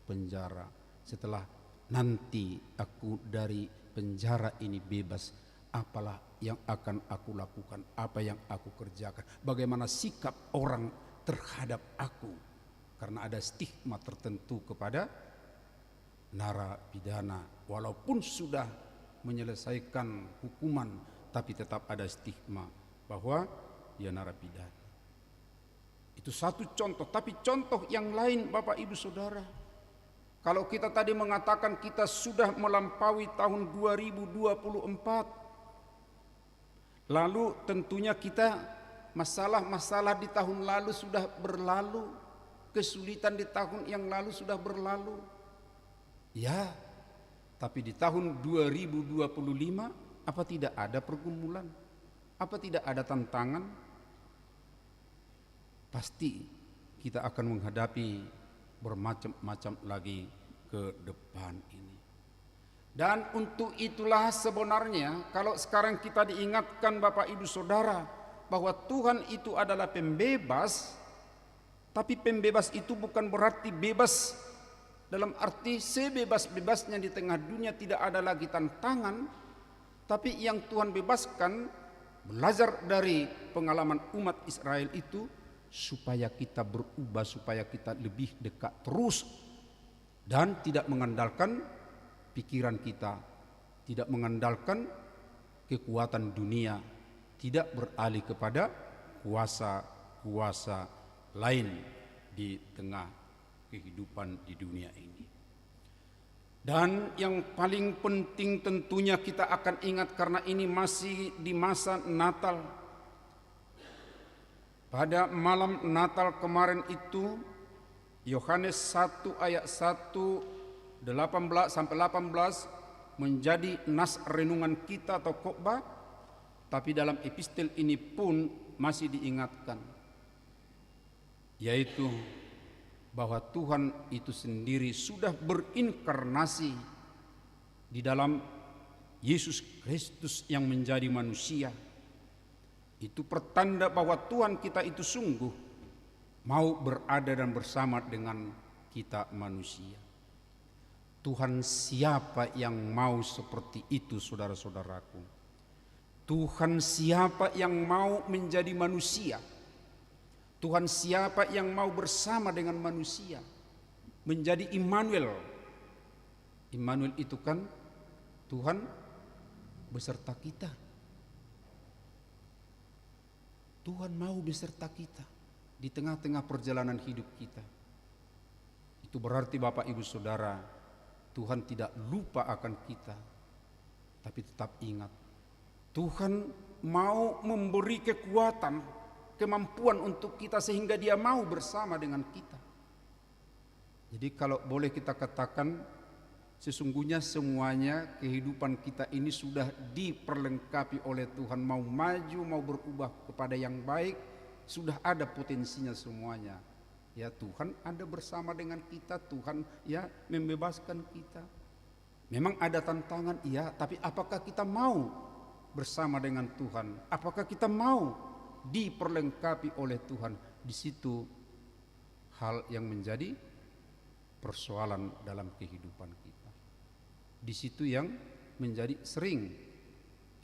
S4: penjara. Setelah nanti aku dari penjara ini bebas, apalah yang akan aku lakukan, apa yang aku kerjakan, bagaimana sikap orang terhadap aku, karena ada stigma tertentu kepada narapidana. Walaupun sudah menyelesaikan hukuman, tapi tetap ada stigma bahwa dia narapidana. Itu satu contoh, tapi contoh yang lain Bapak Ibu Saudara, kalau kita tadi mengatakan kita sudah melampaui tahun 2024, lalu tentunya kita masalah-masalah di tahun lalu sudah berlalu, kesulitan di tahun yang lalu sudah berlalu. Ya, tapi di tahun 2025 apa tidak ada pergumulan? Apa tidak ada tantangan? Pasti kita akan menghadapi bermacam-macam lagi ke depan ini. Dan untuk itulah sebenarnya kalau sekarang kita diingatkan Bapak Ibu Saudara bahwa Tuhan itu adalah pembebas, tapi pembebas itu bukan berarti bebas dalam arti sebebas-bebasnya di tengah dunia tidak ada lagi tantangan, tapi yang Tuhan bebaskan, belajar dari pengalaman umat Israel itu, supaya kita berubah, supaya kita lebih dekat terus dan tidak mengandalkan pikiran kita, tidak mengandalkan kekuatan dunia, tidak beralih kepada kuasa-kuasa lain di tengah kehidupan di dunia ini. Dan yang paling penting tentunya kita akan ingat, karena ini masih di masa Natal. Pada malam Natal kemarin itu, Yohanes 1 ayat 1 18 sampai 18 menjadi nas renungan kita atau khotbah. Tapi dalam epistel ini pun masih diingatkan, yaitu bahwa Tuhan itu sendiri sudah berinkarnasi di dalam Yesus Kristus yang menjadi manusia. Itu pertanda bahwa Tuhan kita itu sungguh mau berada dan bersama dengan kita manusia. Tuhan siapa yang mau seperti itu, saudara-saudaraku? Tuhan siapa yang mau menjadi manusia? Tuhan siapa yang mau bersama dengan manusia? Menjadi Immanuel. Immanuel itu kan Tuhan beserta kita. Tuhan mau beserta kita di tengah-tengah perjalanan hidup kita. Itu berarti Bapak Ibu Saudara, Tuhan tidak lupa akan kita, tapi tetap ingat, Tuhan mau memberi kekuatan, kemampuan untuk kita sehingga Dia mau bersama dengan kita. Jadi kalau boleh kita katakan, sesungguhnya semuanya kehidupan kita ini sudah diperlengkapi oleh Tuhan. Mau maju, mau berubah kepada yang baik, sudah ada potensinya semuanya. Ya, Tuhan ada bersama dengan kita, Tuhan ya membebaskan kita. Memang ada tantangan, iya, tapi apakah kita mau bersama dengan Tuhan? Apakah kita mau diperlengkapi oleh Tuhan? Di situ hal yang menjadi persoalan dalam kehidupan kita. Di situ yang menjadi sering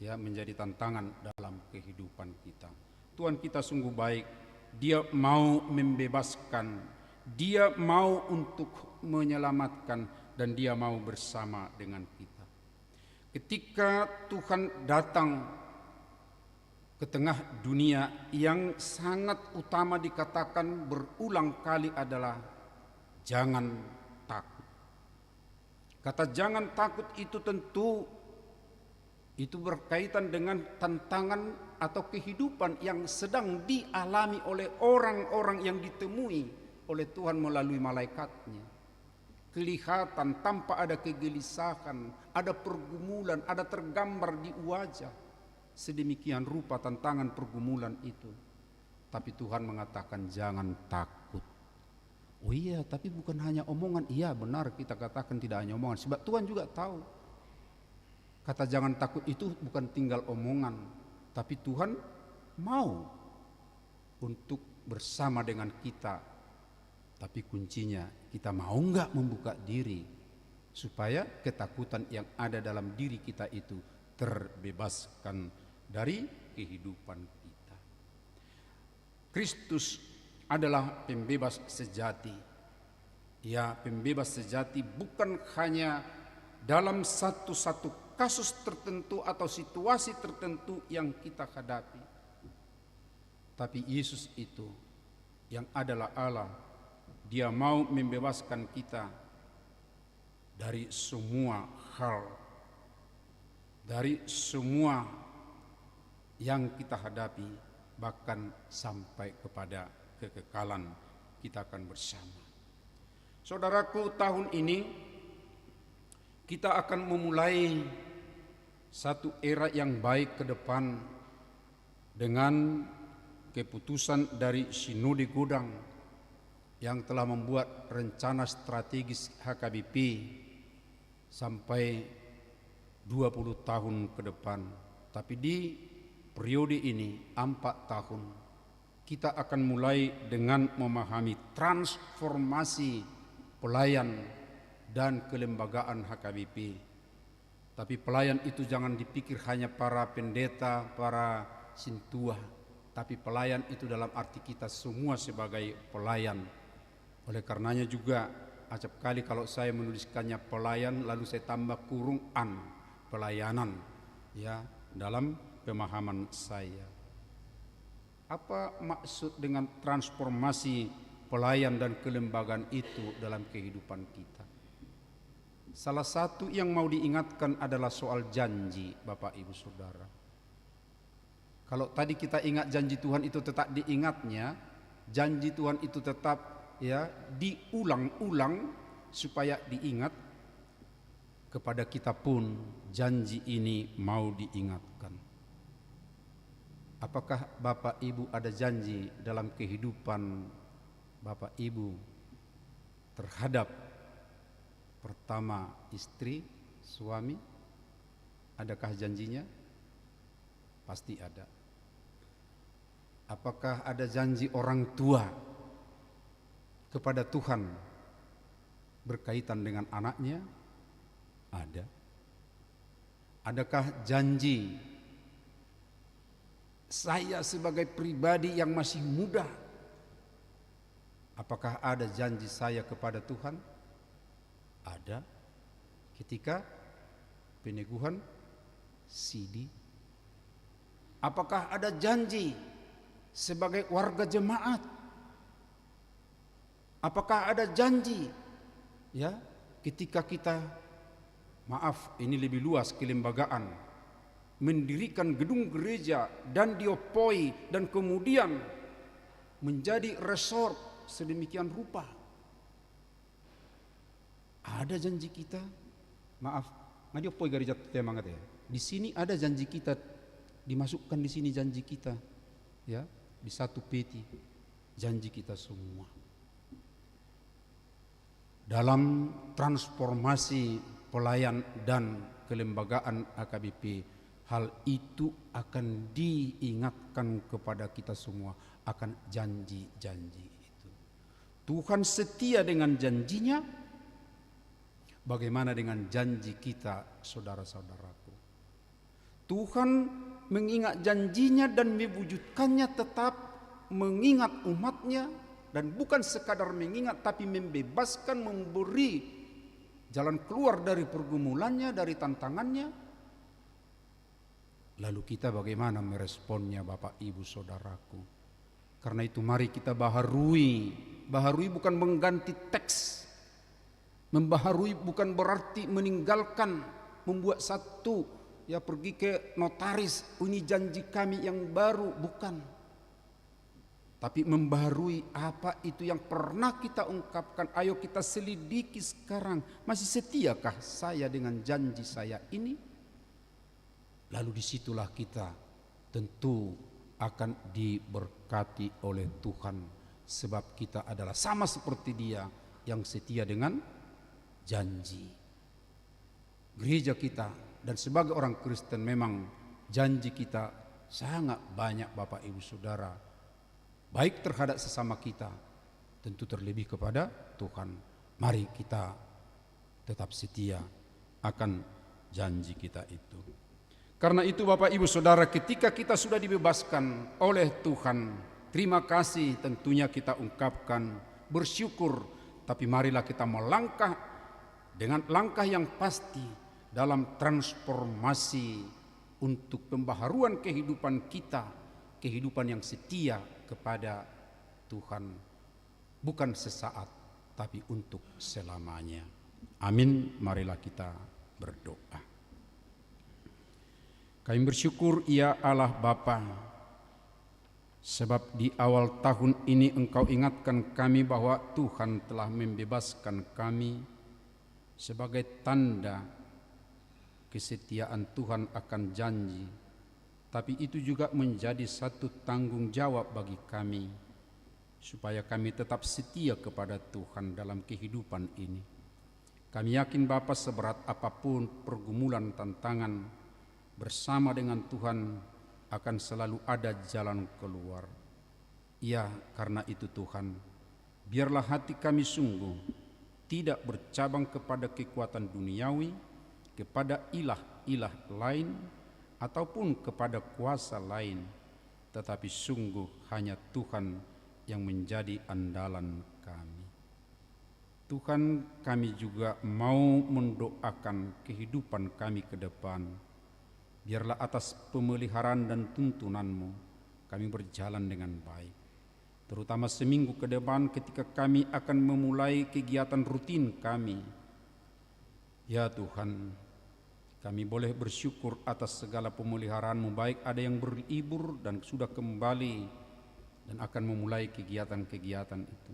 S4: ya menjadi tantangan dalam kehidupan kita. Tuhan kita sungguh baik. Dia mau membebaskan, Dia mau untuk menyelamatkan, dan Dia mau bersama dengan kita. Ketika Tuhan datang ke tengah dunia, yang sangat utama dikatakan berulang kali adalah jangan takut. Kata jangan takut itu tentu itu berkaitan dengan tantangan atau kehidupan yang sedang dialami oleh orang-orang yang ditemui oleh Tuhan melalui malaikatnya. Kelihatan tanpa ada kegelisahan, ada pergumulan, ada tergambar di wajah. Sedemikian rupa tantangan pergumulan itu. Tapi Tuhan mengatakan jangan takut. Oh iya, tapi bukan hanya omongan. Iya benar, kita katakan tidak hanya omongan. Sebab Tuhan juga tahu. Kata jangan takut itu bukan tinggal omongan. Tapi Tuhan mau untuk bersama dengan kita. Tapi kuncinya kita mau enggak membuka diri supaya ketakutan yang ada dalam diri kita itu terbebaskan dari kehidupan kita. Kristus adalah pembebas sejati. Ya, pembebas sejati bukan hanya dalam satu-satu kasus tertentu atau situasi tertentu yang kita hadapi. Tapi Yesus itu yang adalah Allah, Dia mau membebaskan kita dari semua hal, dari semua yang kita hadapi, bahkan sampai kepada kekekalan kita akan bersama. Saudaraku, tahun ini kita akan memulai satu era yang baik ke depan dengan keputusan dari Sinode Godang yang telah membuat rencana strategis HKBP sampai 20 tahun ke depan. Tapi di periode ini 4 tahun, kita akan mulai dengan memahami transformasi pelayan dan kelembagaan HKBP. Tapi pelayan itu jangan dipikir hanya para pendeta, para sintua, tapi pelayan itu dalam arti kita semua sebagai pelayan. Oleh karenanya juga acap kali kalau saya menuliskannya pelayan lalu saya tambah kurung an, pelayanan, ya, dalam pemahaman saya. Apa maksud dengan transformasi pelayan dan kelembagaan itu dalam kehidupan kita? Salah satu yang mau diingatkan adalah soal janji, Bapak Ibu Saudara. Kalau tadi kita ingat janji Tuhan itu tetap diingatnya, janji Tuhan itu tetap ya diulang-ulang supaya diingat, kepada kita pun janji ini mau diingatkan. Apakah Bapak Ibu ada janji dalam kehidupan Bapak Ibu terhadap pertama istri, suami? Adakah janjinya? Pasti ada. Apakah ada janji orang tua kepada Tuhan berkaitan dengan anaknya? Ada. Adakah janji saya sebagai pribadi yang masih muda? Apakah ada janji saya kepada Tuhan? Ada. Ketika peneguhan sidi. Apakah ada janji sebagai warga jemaat? Apakah ada janji ya ketika kita, maaf ini lebih luas, kelembagaan, mendirikan gedung gereja dan diopoi dan kemudian menjadi resort sedemikian rupa? Ada janji kita, maaf, ngadiopoi gereja temangat ya. Di sini ada janji kita, dimasukkan di sini janji kita, ya, di satu peti janji kita semua. Dalam transformasi pelayan dan kelembagaan HKBP, hal itu akan diingatkan kepada kita semua akan janji-janji itu. Tuhan setia dengan janjinya. Bagaimana dengan janji kita, saudara-saudaraku? Tuhan mengingat janjinya dan mewujudkannya, tetap mengingat umatnya, dan bukan sekadar mengingat tapi membebaskan, memberi jalan keluar dari pergumulannya, dari tantangannya. Lalu kita bagaimana meresponnya, Bapak Ibu Saudaraku? Karena itu mari kita baharui. Baharui bukan mengganti teks. Membaharui bukan berarti meninggalkan, membuat satu, ya pergi ke notaris, ini janji kami yang baru, bukan. Tapi membaharui apa itu yang pernah kita ungkapkan, ayo kita selidiki sekarang, masih setiakah saya dengan janji saya ini? Lalu disitulah kita tentu akan diberkati oleh Tuhan, sebab kita adalah sama seperti Dia yang setia dengan janji. Gereja kita dan sebagai orang Kristen memang janji kita sangat banyak, Bapak Ibu Saudara, baik terhadap sesama kita, tentu terlebih kepada Tuhan. Mari kita tetap setia akan janji kita itu. Karena itu Bapak Ibu Saudara, ketika kita sudah dibebaskan oleh Tuhan, terima kasih tentunya kita ungkapkan, bersyukur. Tapi marilah kita melangkah dengan langkah yang pasti dalam transformasi untuk pembaharuan kehidupan kita, kehidupan yang setia kepada Tuhan, bukan sesaat tapi untuk selamanya. Amin. Marilah kita berdoa. Kami bersyukur ya Allah Bapa, sebab di awal tahun ini Engkau ingatkan kami bahwa Tuhan telah membebaskan kami sebagai tanda kesetiaan Tuhan akan janji. Tapi itu juga menjadi satu tanggung jawab bagi kami, supaya kami tetap setia kepada Tuhan dalam kehidupan ini. Kami yakin Bapa, seberat apapun pergumulan tantangan, bersama dengan Tuhan akan selalu ada jalan keluar. Ya, karena itu Tuhan, biarlah hati kami sungguh tidak bercabang kepada kekuatan duniawi, kepada ilah-ilah lain, ataupun kepada kuasa lain, tetapi sungguh hanya Tuhan yang menjadi andalan kami. Tuhan, kami juga mau mendoakan kehidupan kami ke depan. Biarlah atas pemeliharaan dan tuntunan-Mu kami berjalan dengan baik. Terutama seminggu ke depan ketika kami akan memulai kegiatan rutin kami. Ya Tuhan, kami boleh bersyukur atas segala pemeliharaan-Mu, baik ada yang berlibur dan sudah kembali dan akan memulai kegiatan-kegiatan itu.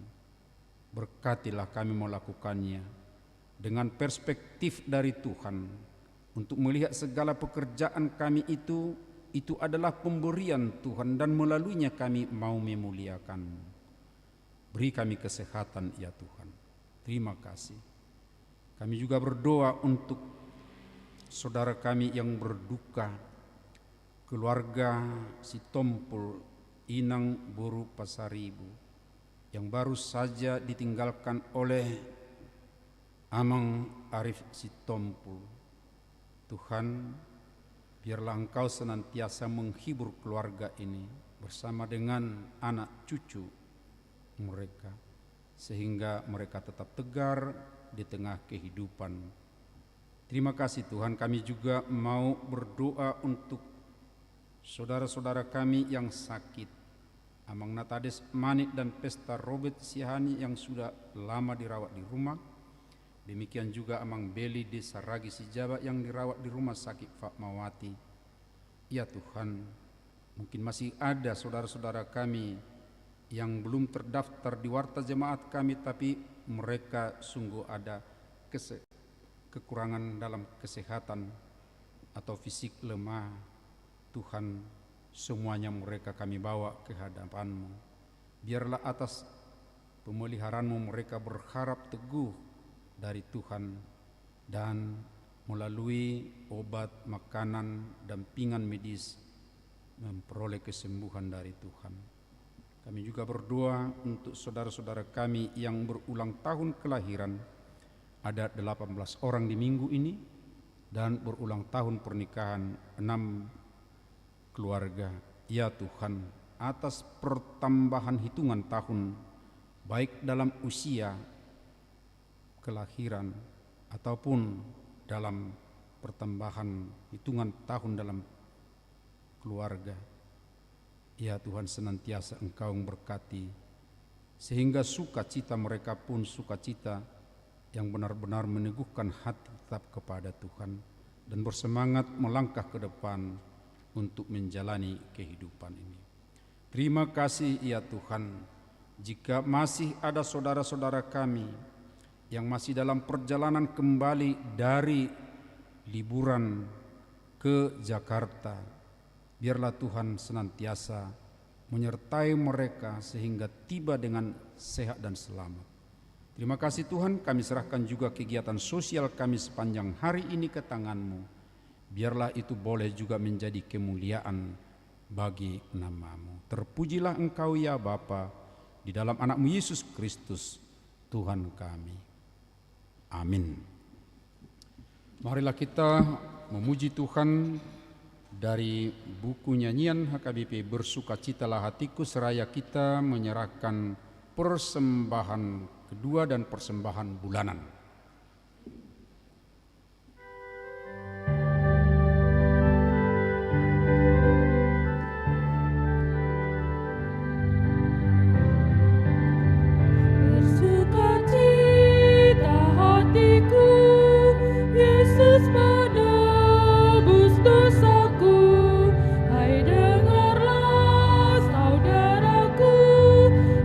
S4: Berkatilah kami melakukannya dengan perspektif dari Tuhan untuk melihat segala pekerjaan kami itu adalah pemberian Tuhan dan melaluinya kami mau memuliakan-Mu. Beri kami kesehatan ya Tuhan. Terima kasih. Kami juga berdoa untuk saudara kami yang berduka, keluarga si Tompul Inang Buru Pasaribu yang baru saja ditinggalkan oleh Amang Arif Sitompul. Tuhan, biarlah Engkau senantiasa menghibur keluarga ini bersama dengan anak cucu mereka, sehingga mereka tetap tegar di tengah kehidupan. Terima kasih Tuhan, kami juga mau berdoa untuk saudara-saudara kami yang sakit, Amang Natades Manik dan Pesta Robert Sihani yang sudah lama dirawat di rumah. Demikian juga Amang Beli Desa Ragi Sijaba yang dirawat di rumah sakit Fatmawati. Ya Tuhan, mungkin masih ada saudara-saudara kami yang belum terdaftar di warta jemaat kami, tapi mereka sungguh ada kekurangan dalam kesehatan atau fisik lemah. Tuhan, semuanya mereka kami bawa ke hadapan-Mu. Biarlah atas pemeliharaan-Mu mereka berharap teguh dari Tuhan dan melalui obat, makanan, dampingan medis memperoleh kesembuhan dari Tuhan. Kami juga berdoa untuk saudara-saudara kami yang berulang tahun kelahiran. Ada 18 orang di minggu ini dan berulang tahun pernikahan 6 keluarga. Ya Tuhan, atas pertambahan hitungan tahun, baik dalam usia kelahiran ataupun dalam pertambahan hitungan tahun dalam keluarga. Ya Tuhan, senantiasa Engkau memberkati, sehingga sukacita mereka pun sukacita yang benar-benar meneguhkan hati tetap kepada Tuhan dan bersemangat melangkah ke depan untuk menjalani kehidupan ini. Terima kasih ya Tuhan, jika masih ada saudara-saudara kami yang masih dalam perjalanan kembali dari liburan ke Jakarta, biarlah Tuhan senantiasa menyertai mereka sehingga tiba dengan sehat dan selamat. Terima kasih Tuhan, kami serahkan juga kegiatan sosial kami sepanjang hari ini ke tangan-Mu. Biarlah itu boleh juga menjadi kemuliaan bagi nama-Mu. Terpujilah Engkau ya Bapa, di dalam anak-Mu Yesus Kristus, Tuhan kami. Amin. Marilah kita memuji Tuhan dari buku nyanyian HKBP Bersukacitalah Hatiku, seraya kita menyerahkan persembahan kedua dan persembahan bulanan.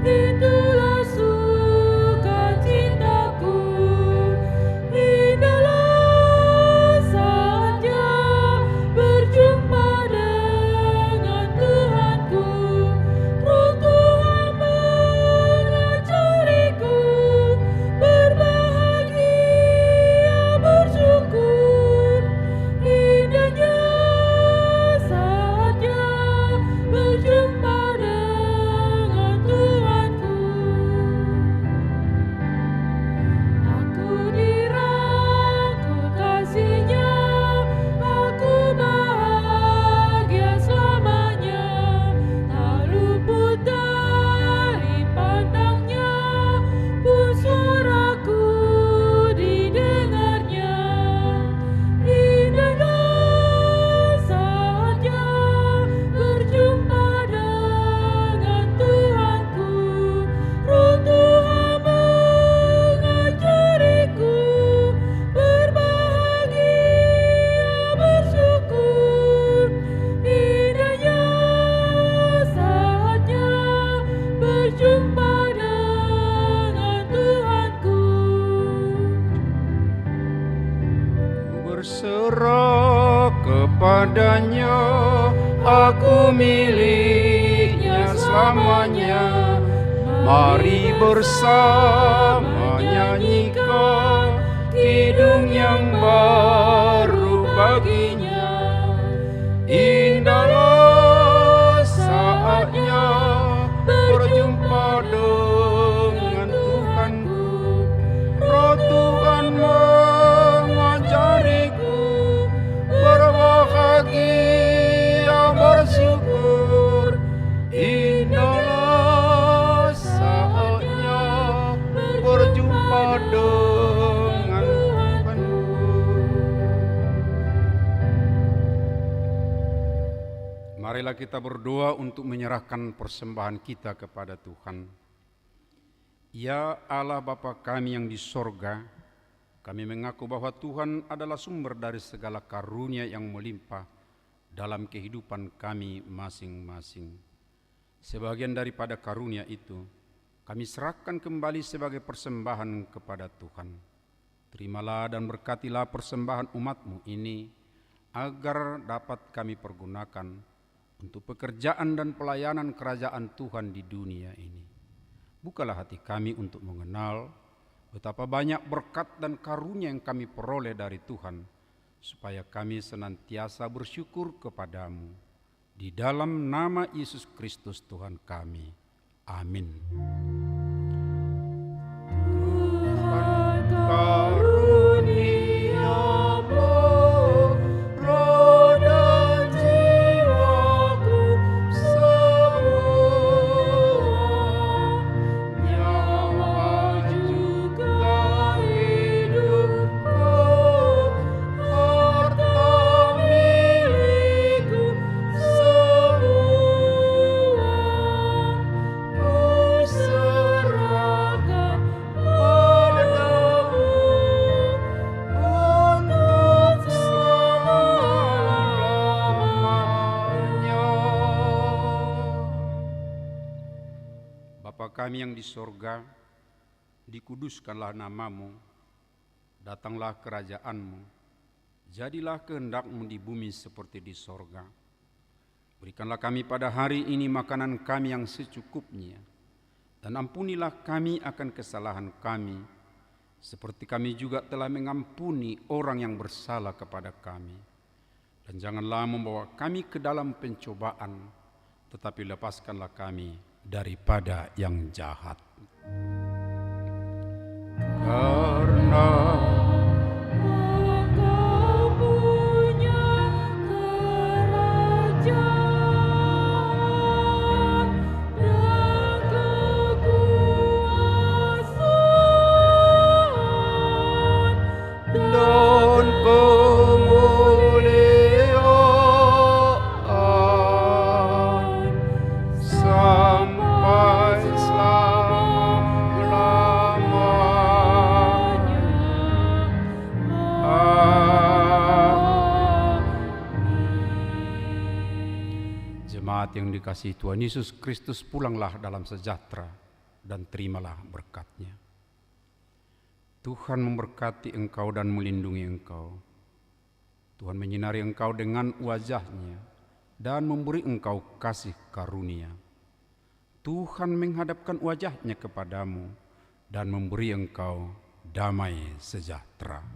S5: Itulah sukacitaku.
S4: miliknya selamanya. Mari bersama nyanyikan kidung yang baru baginya. Indahlah saatnya berjumpa dengan Tuhanku. Roh Tuhan mengajariku berbahagia bersyukur. Indahlah saatnya berjumpa dengan Tuhanku. Marilah kita berdoa untuk menyerahkan persembahan kita kepada Tuhan. Ya Allah Bapa kami yang di sorga, kami mengaku bahwa Tuhan adalah sumber dari segala karunia yang melimpah dalam kehidupan kami masing-masing. Sebagian daripada karunia itu, kami serahkan kembali sebagai persembahan kepada Tuhan. Terimalah dan berkatilah persembahan umat-Mu ini, agar dapat kami pergunakan untuk pekerjaan dan pelayanan kerajaan Tuhan di dunia ini. Bukalah hati kami untuk mengenal betapa banyak berkat dan karunia yang kami peroleh dari Tuhan, supaya kami senantiasa bersyukur kepadamu. Di dalam nama Yesus Kristus Tuhan kami. Amin. Tuhan karuniamu roh dan jiwaku semua, nyawa juga hidupku, harta milikku semua, ku serahkan padamu untuk selama-lamanya. Bapa kami yang di sorga, dikuduskanlah namamu, datanglah kerajaanmu, jadilah kehendak-Mu di bumi seperti di sorga. Berikanlah kami pada hari ini makanan kami yang secukupnya, dan ampunilah kami akan kesalahan kami, seperti kami juga telah mengampuni orang yang bersalah kepada kami. Dan janganlah membawa kami ke dalam pencobaan, tetapi lepaskanlah kami daripada yang jahat. Karena Engkau punya kerajaan dan kekuasaan dan kemuliaan sampai selama-lamanya. Jemaat yang dikasihi Tuhan Yesus Kristus, pulanglah dalam sejahtera dan terimalah berkat-Nya. Tuhan memberkati engkau dan melindungi engkau. Tuhan menyinari engkau dengan wajah-Nya dan memberi engkau kasih karunia. Tuhan menghadapkan wajah-Nya kepadamu dan memberi engkau damai sejahtera.